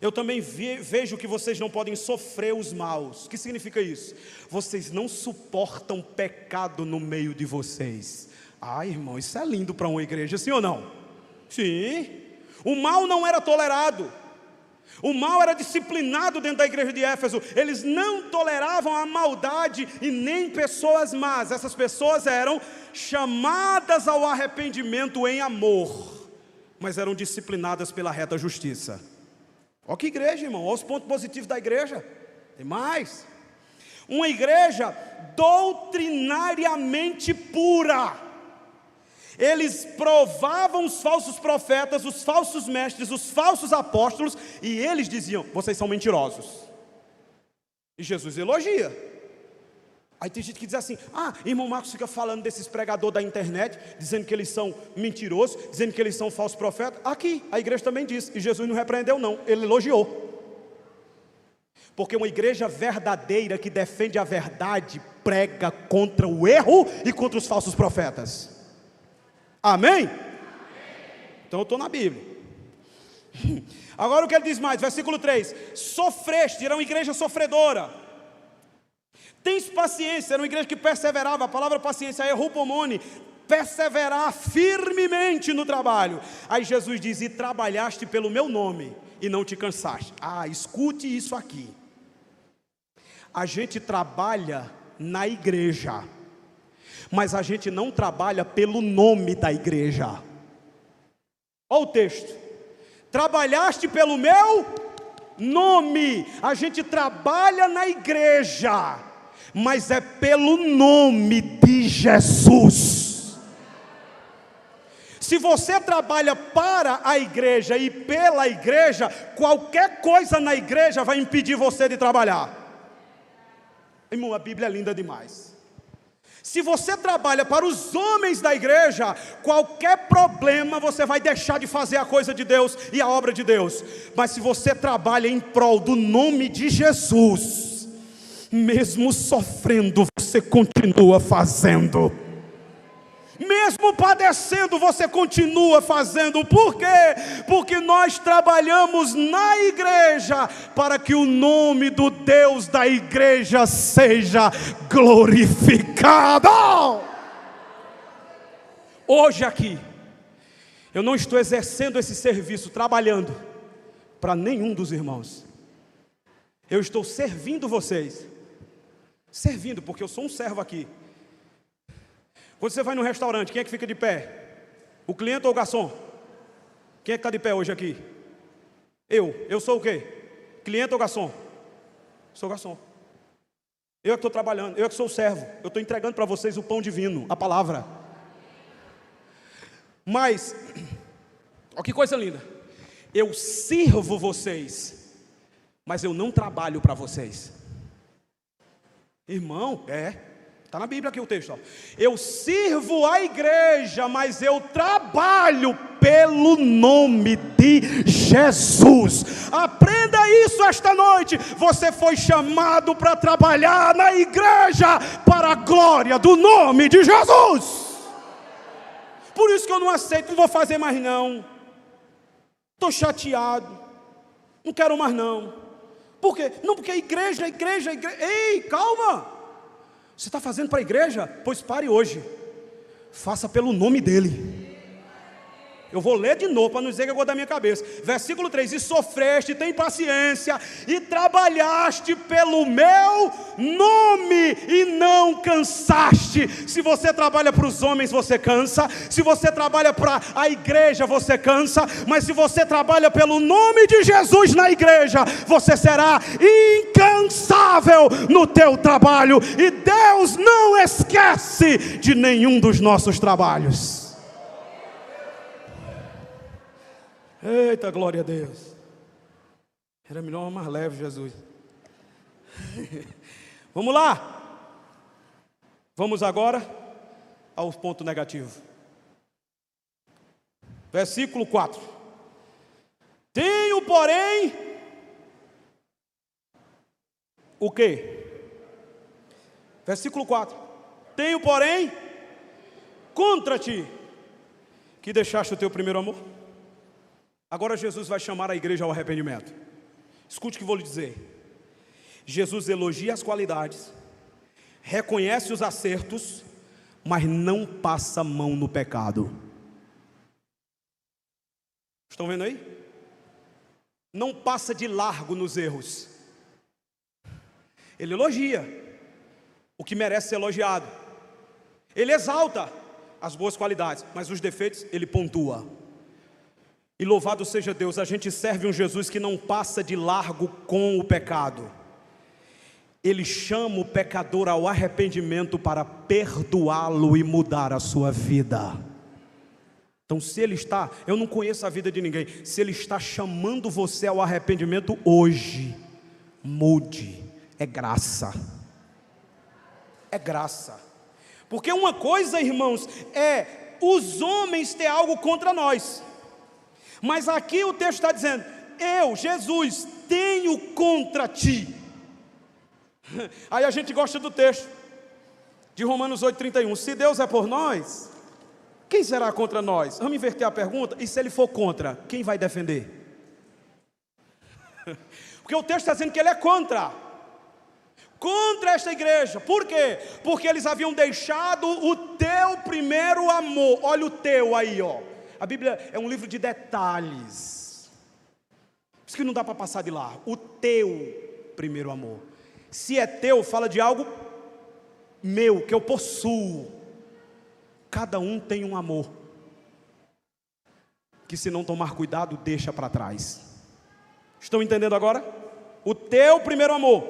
eu também vejo que vocês não podem sofrer os maus. O que significa isso? Vocês não suportam pecado no meio de vocês. Ah, irmão, isso é lindo para uma igreja, sim ou não? Sim. O mal não era tolerado. O mal era disciplinado dentro da igreja de Éfeso. Eles não toleravam a maldade e nem pessoas más. Essas pessoas eram chamadas ao arrependimento em amor, mas eram disciplinadas pela reta justiça. Olha que igreja, irmão. Olha os pontos positivos da igreja. Tem mais. Uma igreja doutrinariamente pura. Eles provavam os falsos profetas, os falsos mestres, os falsos apóstolos, e eles diziam: vocês são mentirosos. E Jesus elogia. Aí tem gente que diz assim: ah, irmão Marcos fica falando desses pregadores da internet, dizendo que eles são mentirosos, dizendo que eles são falsos profetas. Aqui, a igreja também diz, e Jesus não repreendeu não, Ele elogiou. Porque uma igreja verdadeira que defende a verdade, prega contra o erro e contra os falsos profetas. Amém? Então eu estou na Bíblia. Agora o que ele diz mais, versículo 3: sofreste, era uma igreja sofredora. Tens paciência, era uma igreja que perseverava. A palavra paciência é rupomone, perseverar firmemente no trabalho. Aí Jesus diz: e trabalhaste pelo meu nome e não te cansaste. Ah, escute isso aqui. A gente trabalha na igreja, mas a gente não trabalha pelo nome da igreja. Olha o texto: trabalhaste pelo meu nome. A gente trabalha na igreja, mas é pelo nome de Jesus. Se você trabalha para a igreja e pela igreja, qualquer coisa na igreja vai impedir você de trabalhar. Irmão, a Bíblia é linda demais. Se você trabalha para os homens da igreja, qualquer problema você vai deixar de fazer a coisa de Deus e a obra de Deus. Mas se você trabalha em prol do nome de Jesus, mesmo sofrendo, você continua fazendo. Mesmo padecendo, você continua fazendo. Por quê? Porque nós trabalhamos na igreja para que o nome do Deus da igreja seja glorificado. Hoje aqui, eu não estou exercendo esse serviço, trabalhando para nenhum dos irmãos. Eu estou servindo vocês. Servindo, porque eu sou um servo aqui. Quando você vai no restaurante, quem é que fica de pé? O cliente ou o garçom? Quem é que está de pé hoje aqui? Eu sou o quê? Cliente ou garçom? Sou garçom. Eu é que estou trabalhando, eu é que sou o servo. Eu estou entregando para vocês o pão divino, a palavra. Mas, olha que coisa linda. Eu sirvo vocês, mas eu não trabalho para vocês. Irmão, está na Bíblia aqui o texto, ó. Eu sirvo a igreja, mas eu trabalho pelo nome de Jesus. Aprenda isso esta noite. Você foi chamado para trabalhar na igreja para a glória do nome de Jesus. Por isso que eu não aceito, não vou fazer mais não. Estou chateado, não quero mais não. Por quê? Não, porque igreja. Ei, calma! Você está fazendo para a igreja? Pois pare hoje. Faça pelo nome dele. Eu vou ler de novo, para não dizer que eu vou da minha cabeça. Versículo 3: e sofreste, tem paciência, e trabalhaste pelo meu nome, e não cansaste. Se você trabalha para os homens, você cansa. Se você trabalha para a igreja, você cansa. Mas se você trabalha pelo nome de Jesus na igreja, você será incansável no teu trabalho. E Deus não esquece de nenhum dos nossos trabalhos. Eita, glória a Deus. Era melhor mais leve, Jesus. Vamos lá. Vamos agora ao ponto negativo. Versículo 4. Tenho, porém, o quê? Versículo 4. Tenho, porém, contra ti, que deixaste o teu primeiro amor. Agora Jesus vai chamar a igreja ao arrependimento. Escute o que vou lhe dizer. Jesus elogia as qualidades, reconhece os acertos, mas não passa a mão no pecado. Estão vendo aí? Não passa de largo nos erros. Ele elogia o que merece ser elogiado. Ele exalta as boas qualidades, mas os defeitos ele pontua. E louvado seja Deus, a gente serve um Jesus que não passa de largo com o pecado. Ele chama o pecador ao arrependimento para perdoá-lo e mudar a sua vida. Então se ele está, eu não conheço a vida de ninguém, se ele está chamando você ao arrependimento hoje, mude, é graça. É graça. Porque uma coisa, irmãos, é os homens ter algo contra nós. Mas aqui o texto está dizendo, eu, Jesus, tenho contra ti. Aí a gente gosta do texto de Romanos 8,31. Se Deus é por nós, quem será contra nós? Vamos inverter a pergunta. E se ele for contra, quem vai defender? Porque o texto está dizendo que ele é contra esta igreja. Por quê? Porque eles haviam deixado o teu primeiro amor. Olha o teu aí, ó. A Bíblia é um livro de detalhes. Por isso que não dá para passar de lá. O teu primeiro amor. Se é teu, fala de algo meu, que eu possuo. Cada um tem um amor, que se não tomar cuidado, deixa para trás. Estão entendendo agora? O teu primeiro amor.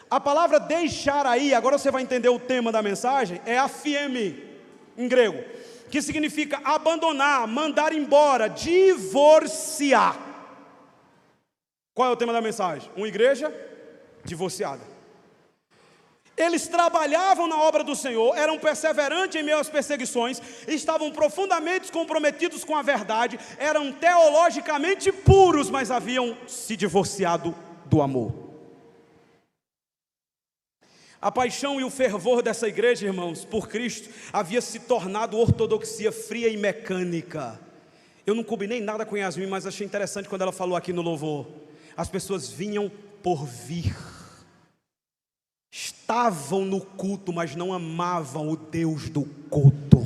A palavra deixar aí, agora você vai entender o tema da mensagem, é afieme, em grego, que significa abandonar, mandar embora, divorciar. Qual é o tema da mensagem? Uma igreja divorciada. Eles trabalhavam na obra do Senhor, eram perseverantes em meio às perseguições, estavam profundamente comprometidos com a verdade, eram teologicamente puros, mas haviam se divorciado do amor. A paixão e o fervor dessa igreja, irmãos, por Cristo, havia se tornado ortodoxia fria e mecânica. Eu não combinei nada com Yasmin, mas achei interessante quando ela falou aqui no louvor. As pessoas vinham por vir. Estavam no culto, mas não amavam o Deus do culto.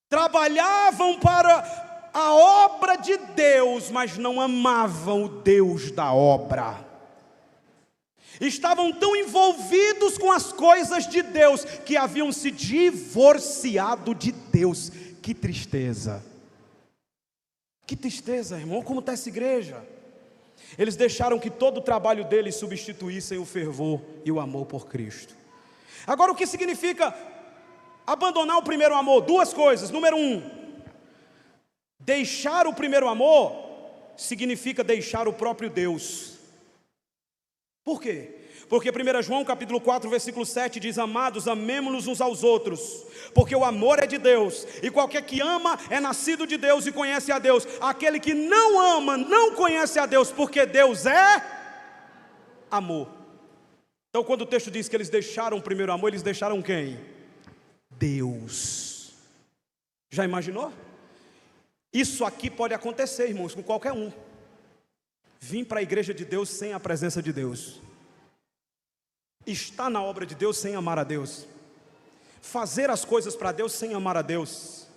Trabalhavam para a obra de Deus, mas não amavam o Deus da obra. Estavam tão envolvidos com as coisas de Deus, que haviam se divorciado de Deus. Que tristeza. Que tristeza, irmão, como está essa igreja? Eles deixaram que todo o trabalho deles substituíssem o fervor e o amor por Cristo. Agora, o que significa abandonar o primeiro amor? Duas coisas. Número 1, deixar o primeiro amor significa deixar o próprio Deus. Por quê? Porque 1 João capítulo 4, versículo 7 diz: amados, amemo-nos uns aos outros, porque o amor é de Deus, e qualquer que ama é nascido de Deus e conhece a Deus. Aquele que não ama não conhece a Deus, porque Deus é amor. Então quando o texto diz que eles deixaram o primeiro amor, eles deixaram quem? Deus. Já imaginou? Isso aqui pode acontecer, irmãos, com qualquer um. vir para a igreja de Deus sem a presença de Deus, estar na obra de Deus sem amar a Deus, fazer as coisas para Deus sem amar a Deus.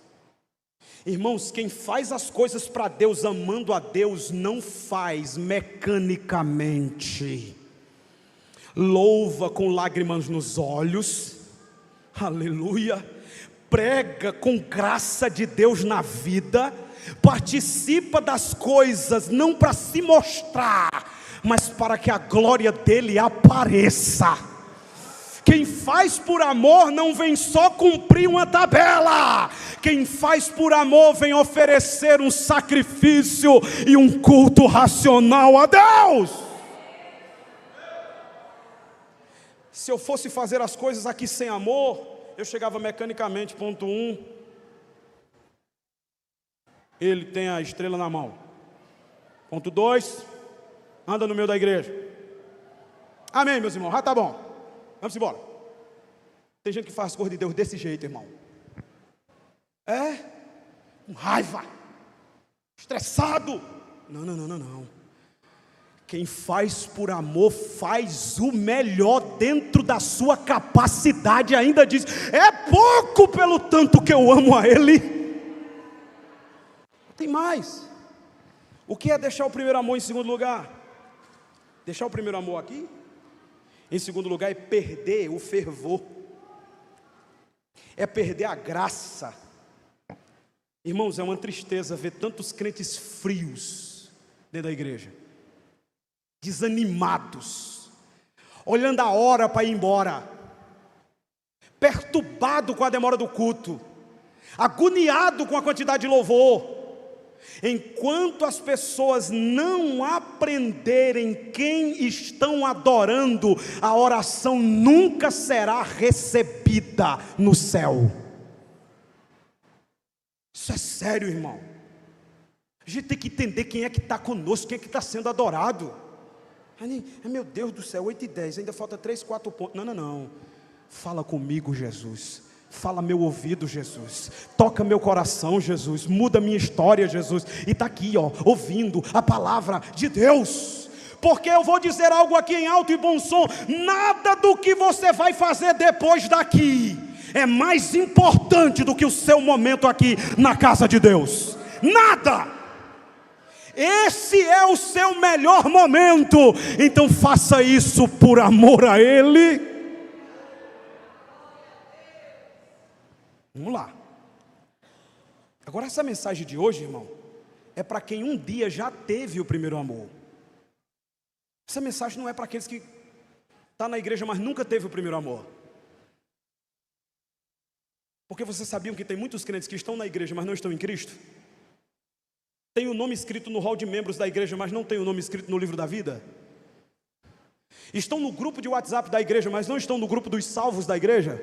Irmãos, quem faz as coisas para Deus amando a Deus, não faz mecanicamente. Louva com lágrimas nos olhos, aleluia, prega com graça de Deus na vida, participa das coisas não para se mostrar, mas para que a glória dele apareça. Quem faz por amor não vem só cumprir uma tabela. Quem faz por amor vem oferecer um sacrifício e um culto racional a Deus. Se eu fosse fazer as coisas aqui sem amor, eu chegava mecanicamente, ponto 1, ele tem a estrela na mão. Ponto 2, anda no meio da igreja. Amém, meus irmãos, já tá bom. Vamos embora. Tem gente que faz as coisas de Deus desse jeito, irmão. Com raiva, estressado. Não. Quem faz por amor faz o melhor dentro da sua capacidade. Ainda diz: é pouco pelo tanto que eu amo a Ele. Tem mais. O que é deixar o primeiro amor em segundo lugar? Deixar o primeiro amor aqui? Em segundo lugar, é perder o fervor, é perder a graça. Irmãos, é uma tristeza ver tantos crentes frios dentro da igreja, desanimados, olhando a hora para ir embora, perturbado com a demora do culto, agoniado com a quantidade de louvor. Enquanto as pessoas não aprenderem quem estão adorando, a oração nunca será recebida no céu. Isso é sério, irmão. A gente tem que entender quem é que está conosco, quem é que está sendo adorado. Meu Deus do céu, 8:10, ainda falta 3, 4 pontos. Não. Fala comigo, Jesus. Fala meu ouvido, Jesus. Toca meu coração, Jesus. Muda minha história, Jesus. E está aqui, ouvindo a palavra de Deus. Porque eu vou dizer algo aqui em alto e bom som: nada do que você vai fazer depois daqui é mais importante do que o seu momento aqui na casa de Deus. Nada. Esse é o seu melhor momento. Então faça isso por amor a Ele. Vamos lá. Agora essa mensagem de hoje, irmão, é para quem um dia já teve o primeiro amor. Essa mensagem não é para aqueles que estão na igreja, mas nunca teve o primeiro amor. Porque vocês sabiam que tem muitos crentes que estão na igreja, mas não estão em Cristo? Tem o nome escrito no hall de membros da igreja, mas não tem o nome escrito no livro da vida? Estão no grupo de WhatsApp da igreja, mas não estão no grupo dos salvos da igreja?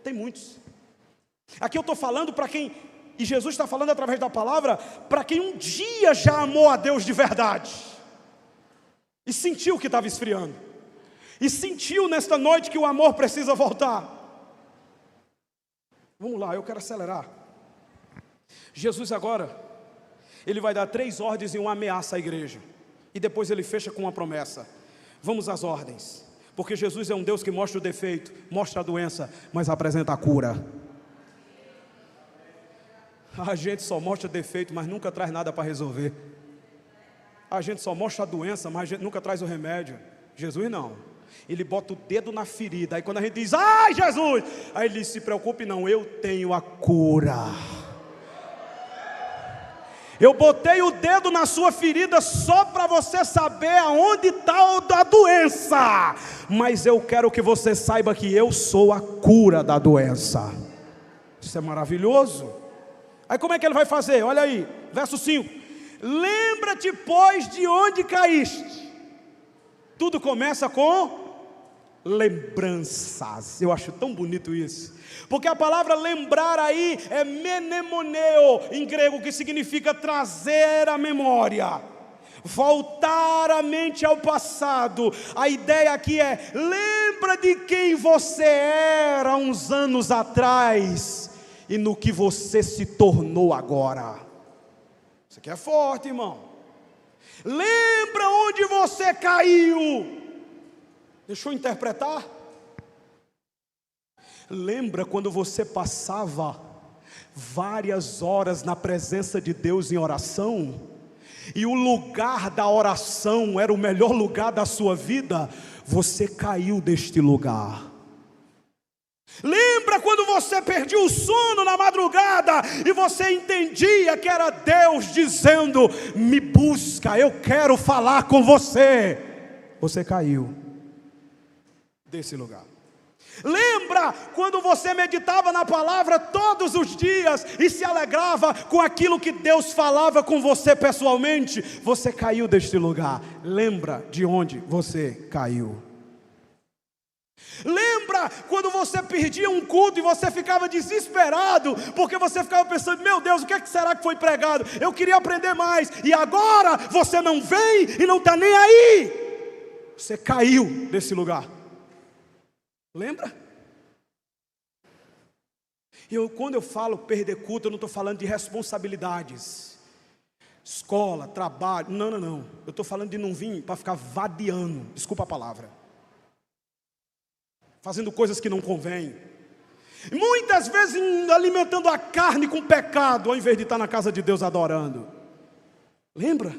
Tem muitos. Aqui eu estou falando para quem, e Jesus está falando através da palavra, para quem um dia já amou a Deus de verdade, e sentiu que estava esfriando, e sentiu nesta noite que o amor precisa voltar. Vamos lá, eu quero acelerar. Jesus agora, Ele vai dar 3 ordens e uma ameaça à igreja, e depois Ele fecha com uma promessa. Vamos às ordens, porque Jesus é um Deus que mostra o defeito, mostra a doença, mas apresenta a cura. A gente só mostra defeito, mas nunca traz nada para resolver. A gente só mostra a doença, mas a gente nunca traz o remédio. Jesus não. Ele bota o dedo na ferida. Aí quando a gente diz: ai, Jesus! Aí ele diz: se preocupe não, eu tenho a cura. Eu botei o dedo na sua ferida só para você saber aonde está a doença. Mas eu quero que você saiba que eu sou a cura da doença. Isso é maravilhoso. Aí como é que ele vai fazer? Olha aí, verso 5. Lembra-te, pois, de onde caíste. Tudo começa com lembranças. Eu acho tão bonito isso. Porque a palavra lembrar aí é menemoneo, em grego, que significa trazer à memória, voltar a mente ao passado. A ideia aqui é: lembra de quem você era uns anos atrás e no que você se tornou agora. Isso aqui é forte, irmão. Lembra onde você caiu? Deixa eu interpretar. Lembra quando você passava várias horas na presença de Deus em oração? E o lugar da oração era o melhor lugar da sua vida? Você caiu deste lugar. Lembra quando você perdia o sono na madrugada e você entendia que era Deus dizendo: me busca, eu quero falar com você? Você caiu desse lugar. Lembra quando você meditava na palavra todos os dias e se alegrava com aquilo que Deus falava com você pessoalmente? Você caiu deste lugar. Lembra de onde você caiu. Lembra quando você perdia um culto e você ficava desesperado, porque você ficava pensando: meu Deus, o que será que foi pregado? Eu queria aprender mais, e agora você não vem e não está nem aí. Você caiu desse lugar. Lembra? Quando eu falo perder culto, eu não estou falando de responsabilidades, escola, trabalho, não. Eu estou falando de não vir para ficar vadiando, desculpa a palavra, fazendo coisas que não convêm, muitas vezes alimentando a carne com pecado, ao invés de estar na casa de Deus adorando. Lembra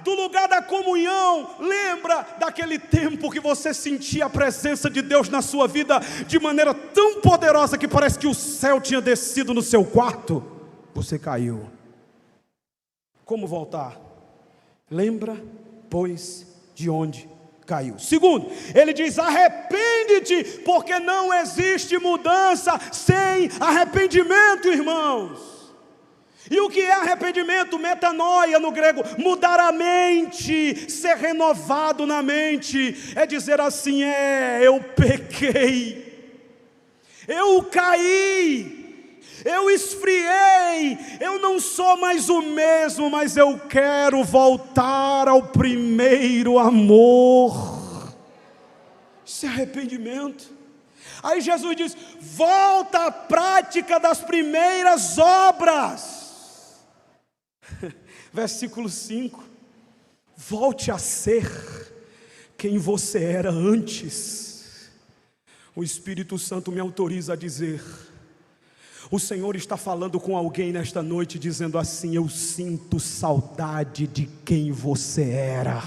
do lugar da comunhão. Lembra daquele tempo que você sentia a presença de Deus na sua vida de maneira tão poderosa que parece que o céu tinha descido no seu quarto? Você caiu. Como voltar? Lembra, pois, de onde caiu. Segundo, ele diz: arrepende-te, porque não existe mudança sem arrependimento, irmãos. E o que é arrependimento? Metanoia no grego, mudar a mente, ser renovado na mente. É dizer assim: eu pequei, eu caí, eu esfriei, eu não sou mais o mesmo, mas eu quero voltar ao primeiro amor. Isso é arrependimento. Aí Jesus diz: volta à prática das primeiras obras. Versículo 5: volte a ser quem você era antes. O Espírito Santo me autoriza a dizer: o Senhor está falando com alguém nesta noite, dizendo assim: eu sinto saudade de quem você era.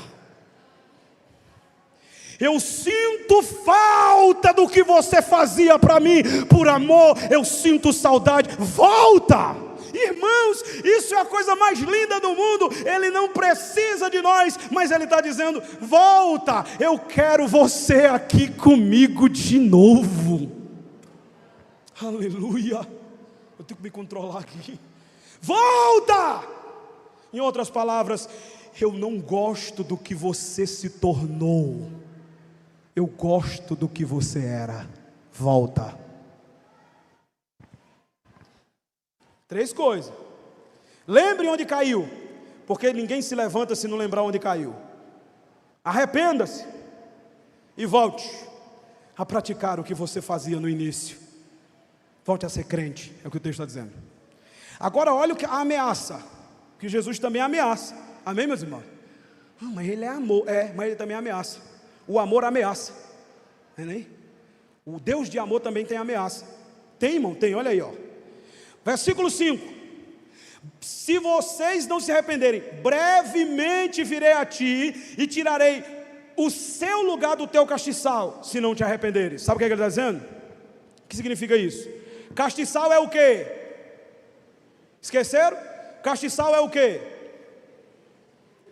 Eu sinto falta do que você fazia para mim, por amor, eu sinto saudade. Volta! Irmãos, isso é a coisa mais linda do mundo. Ele não precisa de nós, mas Ele está dizendo: volta, eu quero você aqui comigo de novo. Aleluia. Eu tenho que me controlar aqui. Volta! Em outras palavras, eu não gosto do que você se tornou, eu gosto do que você era. Volta. 3 coisas. Lembre onde caiu, porque ninguém se levanta se não lembrar onde caiu. Arrependa-se e volte a praticar o que você fazia no início. Volte a ser crente, é o que o texto está dizendo. Agora olha a ameaça, que Jesus também ameaça. Amém, meus irmãos? Mas ele é amor. Mas ele também ameaça. O amor ameaça. Não? O Deus de amor também tem ameaça. Tem, irmão? Tem, olha aí, ó. Versículo 5: se vocês não se arrependerem, brevemente virei a ti e tirarei o seu lugar do teu castiçal, se não te arrependeres. Sabe o que ele está dizendo? O que significa isso? Castiçal é o quê? Esqueceram? Castiçal é o quê?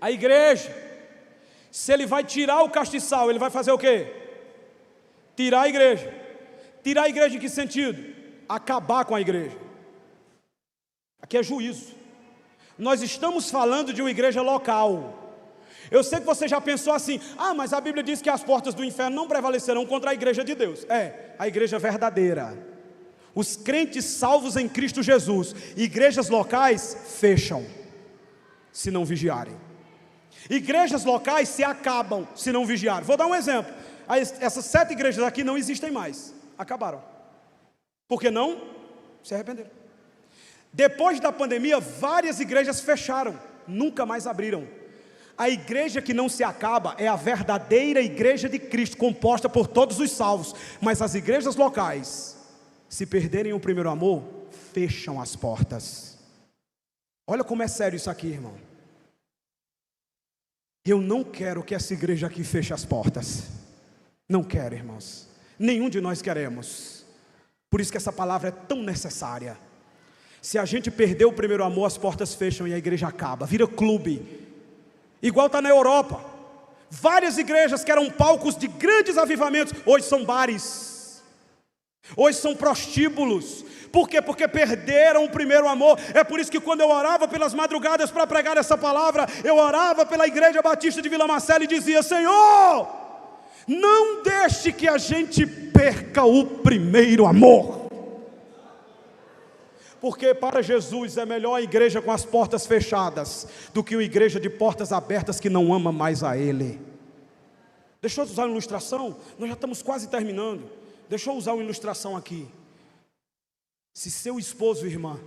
A igreja. Se ele vai tirar o castiçal, ele vai fazer o quê? Tirar a igreja. Tirar a igreja em que sentido? Acabar com a igreja. Aqui é juízo. Nós estamos falando de uma igreja local. Eu sei que você já pensou assim: mas a Bíblia diz que as portas do inferno não prevalecerão contra a igreja de Deus. A igreja verdadeira, os crentes salvos em Cristo Jesus. Igrejas locais fecham se não vigiarem. Igrejas locais se acabam se não vigiarem. Vou dar um exemplo. Essas 7 igrejas aqui não existem mais, acabaram, porque não se arrependeram. Depois da pandemia, várias igrejas fecharam. nunca mais abriram. A igreja que não se acaba é a verdadeira igreja de Cristo, composta por todos os salvos. Mas as igrejas locais, se perderem o primeiro amor, fecham as portas. Olha como é sério isso aqui, irmão. Eu não quero que essa igreja aqui feche as portas. Não quero, irmãos. Nenhum de nós queremos. Por isso que essa palavra é tão necessária. Se a gente perder o primeiro amor, as portas fecham e a igreja acaba, vira clube. Igual está na Europa. Várias igrejas que eram palcos de grandes avivamentos, hoje são bares. Hoje são prostíbulos. Por quê? Porque perderam o primeiro amor. É por isso que quando eu orava pelas madrugadas para pregar essa palavra, eu orava pela Igreja Batista de Vila Marcela e dizia: Senhor, não deixe que a gente perca o primeiro amor. Porque para Jesus é melhor a igreja com as portas fechadas do que a igreja de portas abertas que não ama mais a Ele. Deixa eu usar uma ilustração, nós já estamos quase terminando. Deixa eu usar uma ilustração aqui. Se seu esposo, irmã,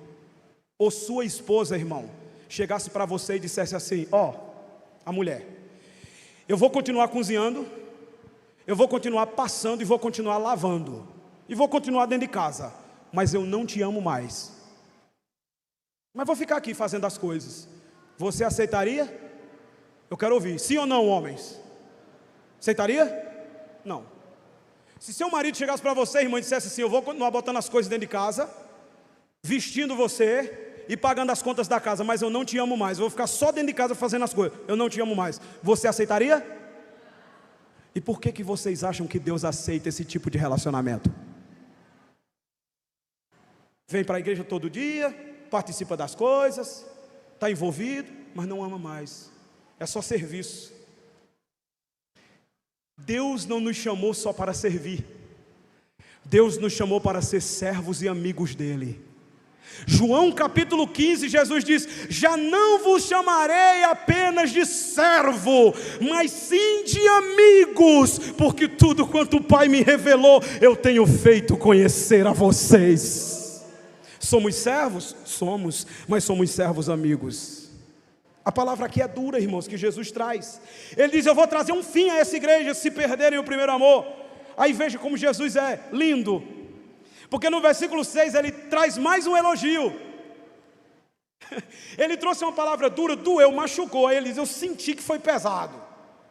ou sua esposa, irmão, chegasse para você e dissesse assim: ó, a mulher, eu vou continuar cozinhando, eu vou continuar passando e vou continuar lavando, e vou continuar dentro de casa, mas eu não te amo mais. Mas vou ficar aqui fazendo as coisas. Você aceitaria? Eu quero ouvir, sim ou não, homens? Aceitaria? Não. Se seu marido chegasse para você, irmã, e dissesse assim: eu vou continuar botando as coisas dentro de casa, vestindo você e pagando as contas da casa, mas eu não te amo mais, eu vou ficar só dentro de casa fazendo as coisas, eu não te amo mais, você aceitaria? E por que vocês acham que Deus aceita esse tipo de relacionamento? Vem para a igreja todo dia, participa das coisas, está envolvido, mas não ama mais, é só serviço. Deus não nos chamou só para servir, Deus nos chamou para ser servos e amigos dEle. João capítulo 15, Jesus diz: já não vos chamarei apenas de servo, mas sim de amigos, porque tudo quanto o Pai me revelou, eu tenho feito conhecer a vocês. Somos servos? Somos, mas somos servos amigos. A palavra aqui é dura, irmãos, que Jesus traz. Ele diz: eu vou trazer um fim a essa igreja se perderem o primeiro amor. Aí veja como Jesus é lindo, porque no versículo 6 ele traz mais um elogio. Ele trouxe uma palavra dura, doeu, machucou. Aí ele diz: eu senti que foi pesado,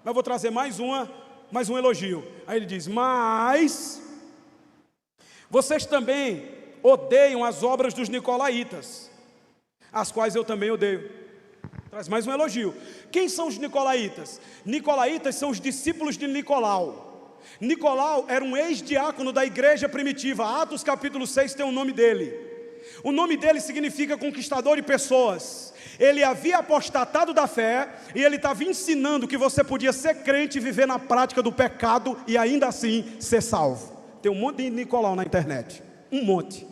mas vou trazer mais um elogio. Aí ele diz: mas vocês também odeiam as obras dos nicolaítas, as quais eu também odeio. Traz mais um elogio. Quem são os nicolaítas? Nicolaítas são os discípulos de Nicolau. Nicolau era um ex-diácono da igreja primitiva. Atos capítulo 6 tem o nome dele. O nome dele significa conquistador de pessoas. Ele havia apostatado da fé e ele estava ensinando que você podia ser crente e viver na prática do pecado e ainda assim ser salvo. Tem um monte de Nicolau na internet. Um monte.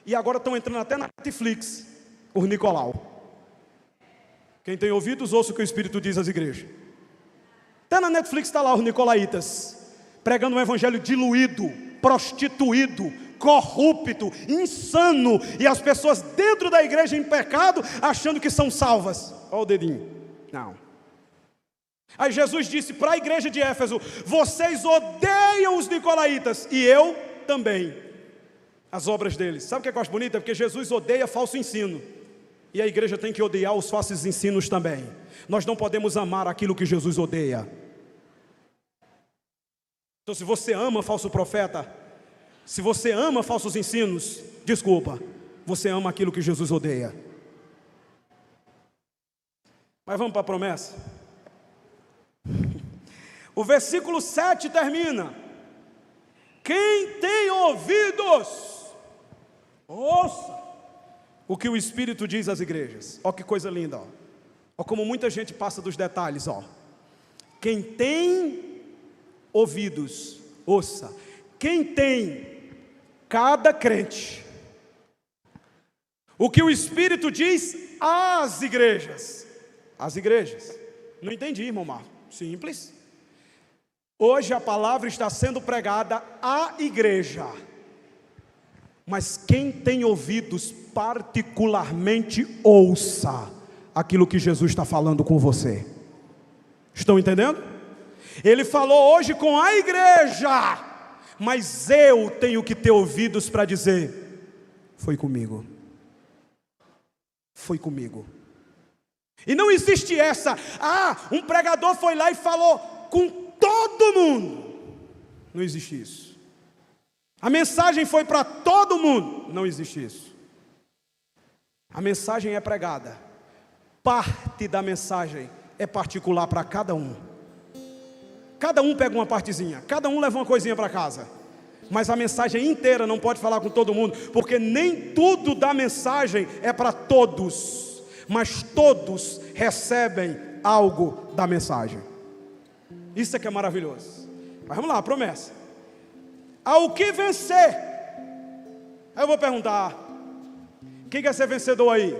E agora estão entrando até na Netflix os Nicolau. Quem tem ouvidos, ouça o que o Espírito diz às igrejas. Até na Netflix está lá os nicolaítas, pregando um evangelho diluído, prostituído, corrupto, insano, e as pessoas dentro da igreja em pecado, achando que são salvas. Olha o dedinho. Não. Aí Jesus disse para a igreja de Éfeso: vocês odeiam os nicolaítas, e eu também, as obras deles. Sabe o que eu acho bonito? É porque Jesus odeia falso ensino, e a igreja tem que odiar os falsos ensinos também. Nós não podemos amar aquilo que Jesus odeia. Então, se você ama falso profeta, se você ama falsos ensinos, desculpa, você ama aquilo que Jesus odeia. Mas vamos para a promessa. O versículo 7 termina: quem tem ouvidos, ouça o que o Espírito diz às igrejas. Ó que coisa linda, ó. Ó como muita gente passa dos detalhes, ó. Quem tem ouvidos, ouça. Quem tem, cada crente, o que o Espírito diz às igrejas. As igrejas. Não entendi, irmão Marcos. Simples. Hoje a palavra está sendo pregada à igreja. Mas quem tem ouvidos, particularmente ouça aquilo que Jesus está falando com você. Estão entendendo? Ele falou hoje com a igreja, mas eu tenho que ter ouvidos para dizer: foi comigo. Foi comigo. E não existe essa, um pregador foi lá e falou com todo mundo. Não existe isso. A mensagem foi para todo mundo. Não existe isso. A mensagem é pregada. Parte da mensagem é particular para cada um. Cada um pega uma partezinha, cada um leva uma coisinha para casa. Mas a mensagem inteira não pode falar com todo mundo, porque nem tudo da mensagem é para todos, mas todos recebem algo da mensagem. Isso é que é maravilhoso. Mas vamos lá, a promessa. Ao que vencer? Aí eu vou perguntar: quem quer ser vencedor aí?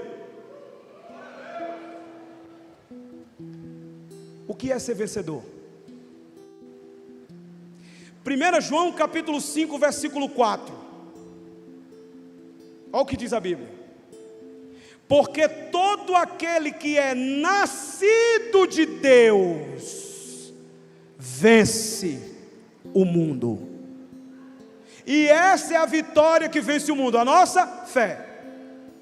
O que é ser vencedor? 1 João capítulo 5, versículo 4. Olha o que diz a Bíblia: porque todo aquele que é nascido de Deus vence o mundo. E essa é a vitória que vence o mundo, a nossa fé.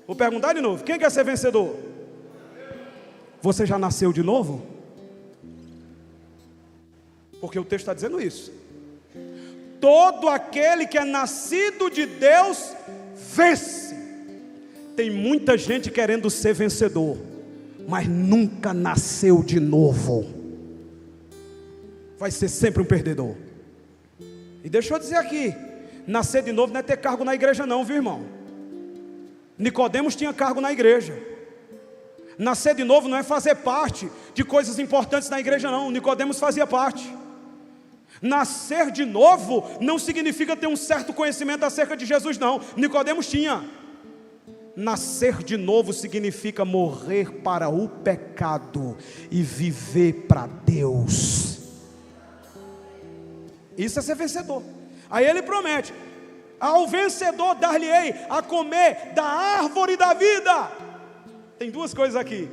Vou perguntar de novo: quem quer ser vencedor? Você já nasceu de novo? Porque o texto está dizendo isso. Todo aquele que é nascido de Deus vence. Tem muita gente querendo ser vencedor, mas nunca nasceu de novo. Vai ser sempre um perdedor. E deixa eu dizer aqui: nascer de novo não é ter cargo na igreja não, viu, irmão? Nicodemos tinha cargo na igreja. Nascer de novo não é fazer parte de coisas importantes na igreja não. Nicodemos fazia parte. Nascer de novo não significa ter um certo conhecimento acerca de Jesus não. Nicodemos tinha. Nascer de novo significa morrer para o pecado e viver para Deus. Isso é ser vencedor. Aí ele promete: ao vencedor dar-lhe-ei a comer da árvore da vida. Tem duas coisas aqui: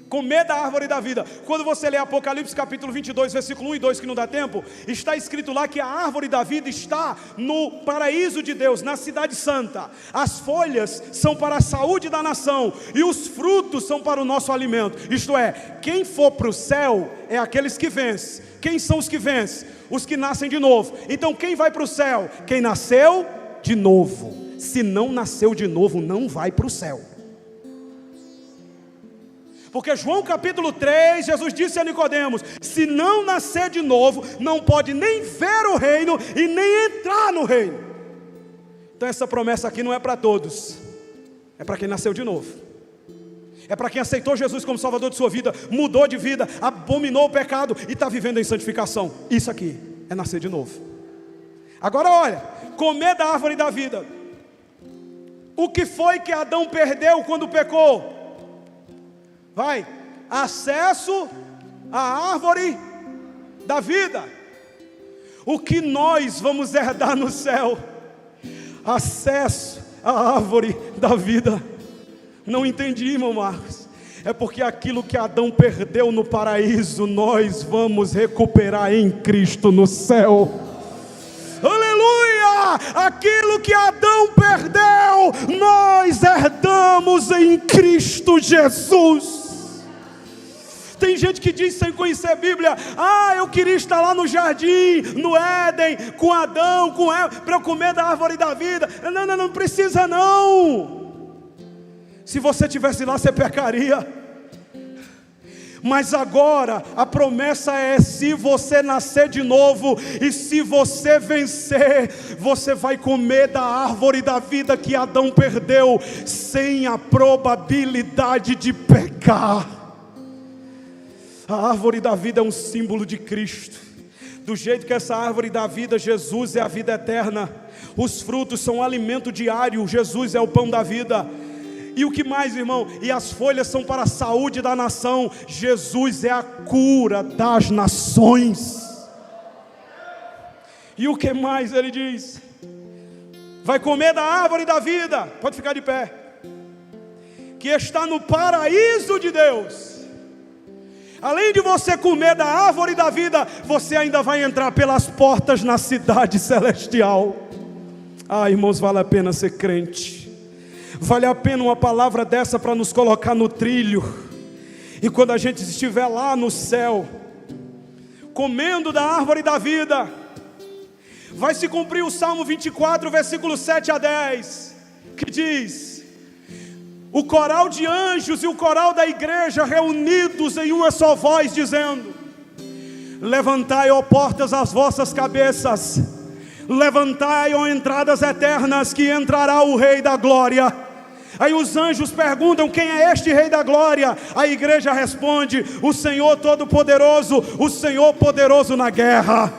comer da árvore da vida. Quando você lê Apocalipse capítulo 22, versículo 1 e 2, que não dá tempo, está escrito lá que a árvore da vida está no paraíso de Deus, na cidade santa. As folhas são para a saúde da nação, e os frutos são para o nosso alimento. Isto é, quem for para o céu é aqueles que vencem. Quem são os que vencem? Os que nascem de novo. Então quem vai para o céu? Quem nasceu de novo. Se não nasceu de novo, não vai para o céu. Porque João capítulo 3, Jesus disse a Nicodemos: se não nascer de novo, não pode nem ver o reino e nem entrar no reino. Então essa promessa aqui não é para todos, é para quem nasceu de novo. É para quem aceitou Jesus como Salvador de sua vida, mudou de vida, abominou o pecado e está vivendo em santificação. Isso aqui é nascer de novo. Agora olha, comer da árvore da vida. O que foi que Adão perdeu quando pecou? Vai, acesso à árvore da vida. O que nós vamos herdar no céu? Acesso à árvore da vida. Não entendi, irmão Marcos. É porque aquilo que Adão perdeu no paraíso, nós vamos recuperar em Cristo no céu. Aleluia! Aquilo que Adão perdeu, nós herdamos em Cristo Jesus. Tem gente que diz sem conhecer a Bíblia: eu queria estar lá no jardim, no Éden, com Adão, com Eva, para eu comer da árvore da vida. Não precisa não. Se você estivesse lá, você pecaria. Mas agora a promessa é: se você nascer de novo e se você vencer, você vai comer da árvore da vida que Adão perdeu, sem a probabilidade de pecar. A árvore da vida é um símbolo de Cristo. Do jeito que essa árvore da vida, Jesus é a vida eterna. Os frutos são alimento diário, Jesus é o pão da vida. E o que mais, irmão? E as folhas são para a saúde da nação. Jesus é a cura das nações. E o que mais ele diz? vai comer da árvore da vida, pode ficar de pé, que está no paraíso de Deus. Além de você comer da árvore da vida, você ainda vai entrar pelas portas na cidade celestial. Ah, irmãos, vale a pena ser crente. Vale a pena uma palavra dessa para nos colocar no trilho. E quando a gente estiver lá no céu, comendo da árvore da vida, vai se cumprir o Salmo 24, versículo 7 a 10, que diz: o coral de anjos e o coral da igreja reunidos em uma só voz, dizendo: levantai, ó portas, as vossas cabeças, levantai, ó entradas eternas, que entrará o Rei da Glória. Aí os anjos perguntam: quem é este Rei da Glória? A igreja responde: o Senhor Todo-Poderoso, o Senhor poderoso na guerra.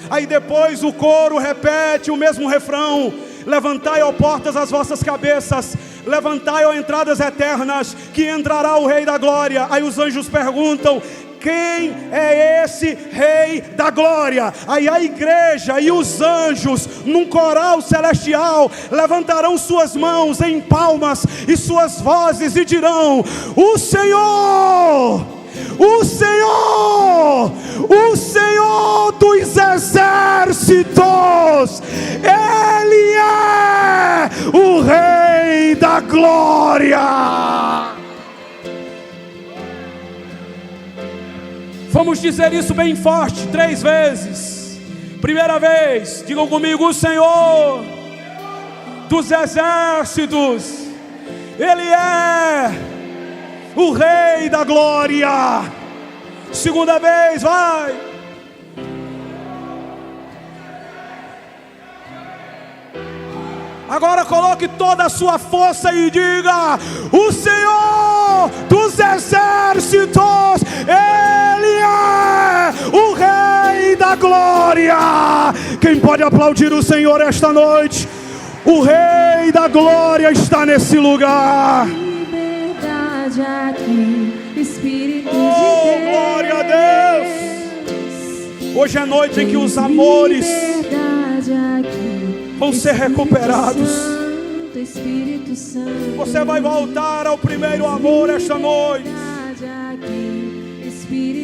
Aí depois o coro repete o mesmo refrão: levantai, ó portas, as vossas cabeças, levantai, ó entradas eternas, que entrará o Rei da Glória. Aí os anjos perguntam: quem é esse Rei da Glória? Aí a igreja e os anjos, num coral celestial, levantarão suas mãos em palmas e suas vozes e dirão: o Senhor, o Senhor, o Senhor dos exércitos, Ele é o Rei da Glória. Vamos dizer isso bem forte, 3 vezes. Primeira vez, digam comigo: o Senhor dos exércitos, Ele é o Rei da Glória. Segunda vez, vai. Agora coloque toda a sua força e diga: o Senhor dos exércitos, Ele é o Rei da Glória. Quem pode aplaudir o Senhor esta noite? O Rei da Glória está nesse lugar. Liberdade aqui, Espírito de Deus. Glória a Deus. Hoje é noite em que os amores vão ser recuperados. Espírito Santo, você vai voltar ao primeiro amor esta noite.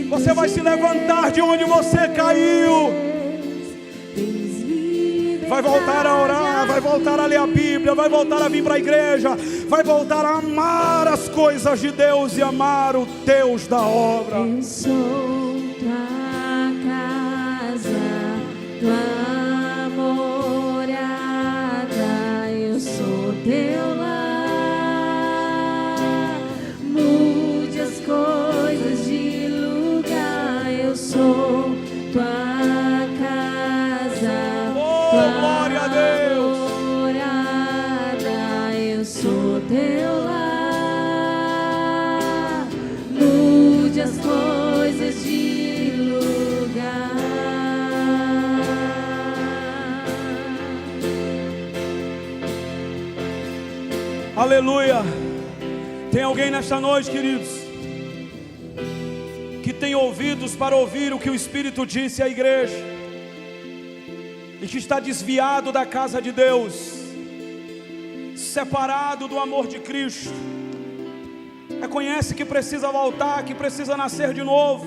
Você vai se levantar de onde você caiu. Vai voltar a orar, vai voltar a ler a Bíblia, vai voltar a vir para a igreja, vai voltar a amar as coisas de Deus e amar o Deus da obra. Eu sou tua casa, tua morada, eu sou teu lar. Mude as coisas de lugar, eu sou tua casa, glória a Deus. Morada, eu sou teu lar. Mude as coisas de lugar. Aleluia. Tem alguém nesta noite, queridos, que tem ouvidos para ouvir o que o Espírito disse à igreja e que está desviado da casa de Deus, separado do amor de Cristo, reconhece que precisa voltar, que precisa nascer de novo,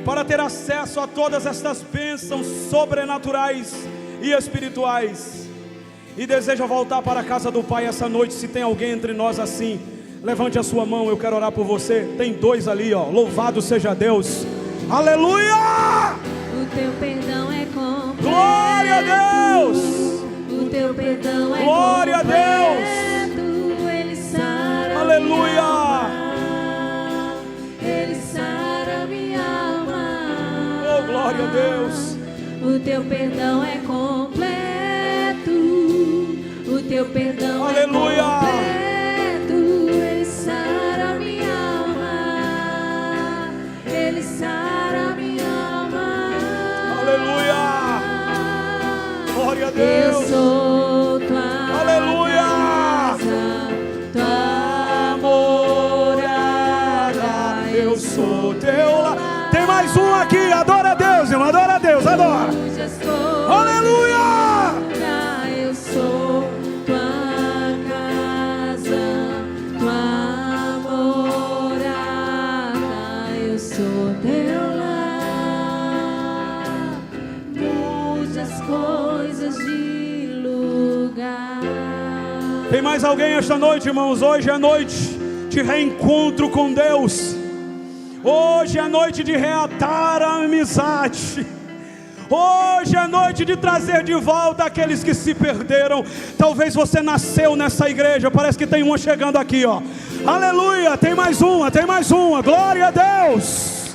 para ter acesso a todas estas bênçãos sobrenaturais e espirituais, e deseja voltar para a casa do Pai essa noite. Se tem alguém entre nós assim, levante a sua mão, eu quero orar por você. Tem 2 ali, ó. Louvado seja Deus. Aleluia! O teu perdão é completo. Glória a Deus! O teu perdão é glória completo. A Deus! Ele sara. Aleluia! Minha alma. Ele sara minha alma. Oh, glória a Deus! O teu perdão é completo. O teu perdão aleluia! É completo. Ele sara minha alma. Ele sara minha alma. Aleluia! Glória a Deus! Eu sou tua aleluia! casa, tua morada. Eu sou teu lar. Tem mais um aqui, adora a Deus, irmão, adora a Deus, adora. Aleluia! Eu sou mais alguém esta noite, irmãos? Hoje é noite de reencontro com Deus. Hoje é noite de reatar a amizade. Hoje é noite de trazer de volta aqueles que se perderam. Talvez você nasceu nessa igreja. Parece que tem uma chegando aqui, ó. Aleluia, tem mais uma, glória a Deus.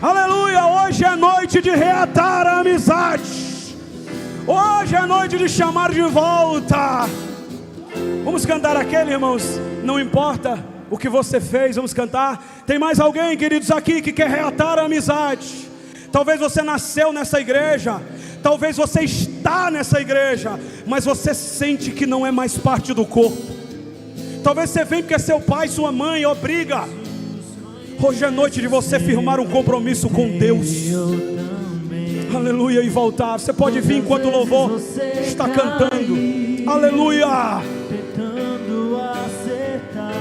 Aleluia, hoje é noite de reatar a amizade. Hoje é noite de chamar de volta. Vamos cantar aquele, irmãos. Não importa o que você fez, vamos cantar. Tem mais alguém, queridos, aqui que quer reatar a amizade? Talvez você nasceu nessa igreja, talvez você está nessa igreja, mas você sente que não é mais parte do corpo. Talvez você vem porque seu pai, sua mãe obriga. Hoje é noite de você firmar um compromisso com Deus. Aleluia, e voltar. Você pode vir enquanto o louvor está cantando. Aleluia. Tentando acertar.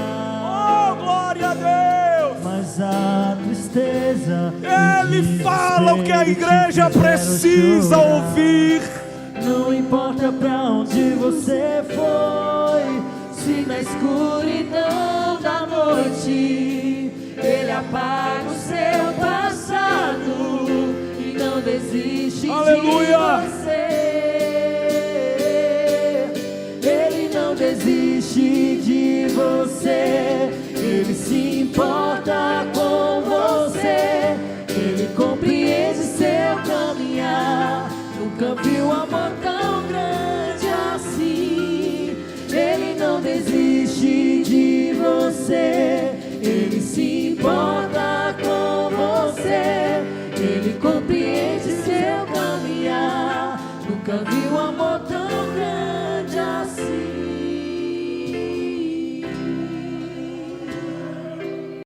Oh, glória a Deus. Mas a tristeza, Ele fala o que a igreja precisa ouvir. não importa pra onde você foi, Se na escuridão da noite Ele apaga o seu passado e não desiste Aleluia. de você. Ele não desiste de você. Ele se importa com você. Ele compreende seu caminhar. Nunca viu amor tão grande assim. Ele não desiste de você. Ele se importa com você. Ele compreende seu caminhar. Nunca viu amor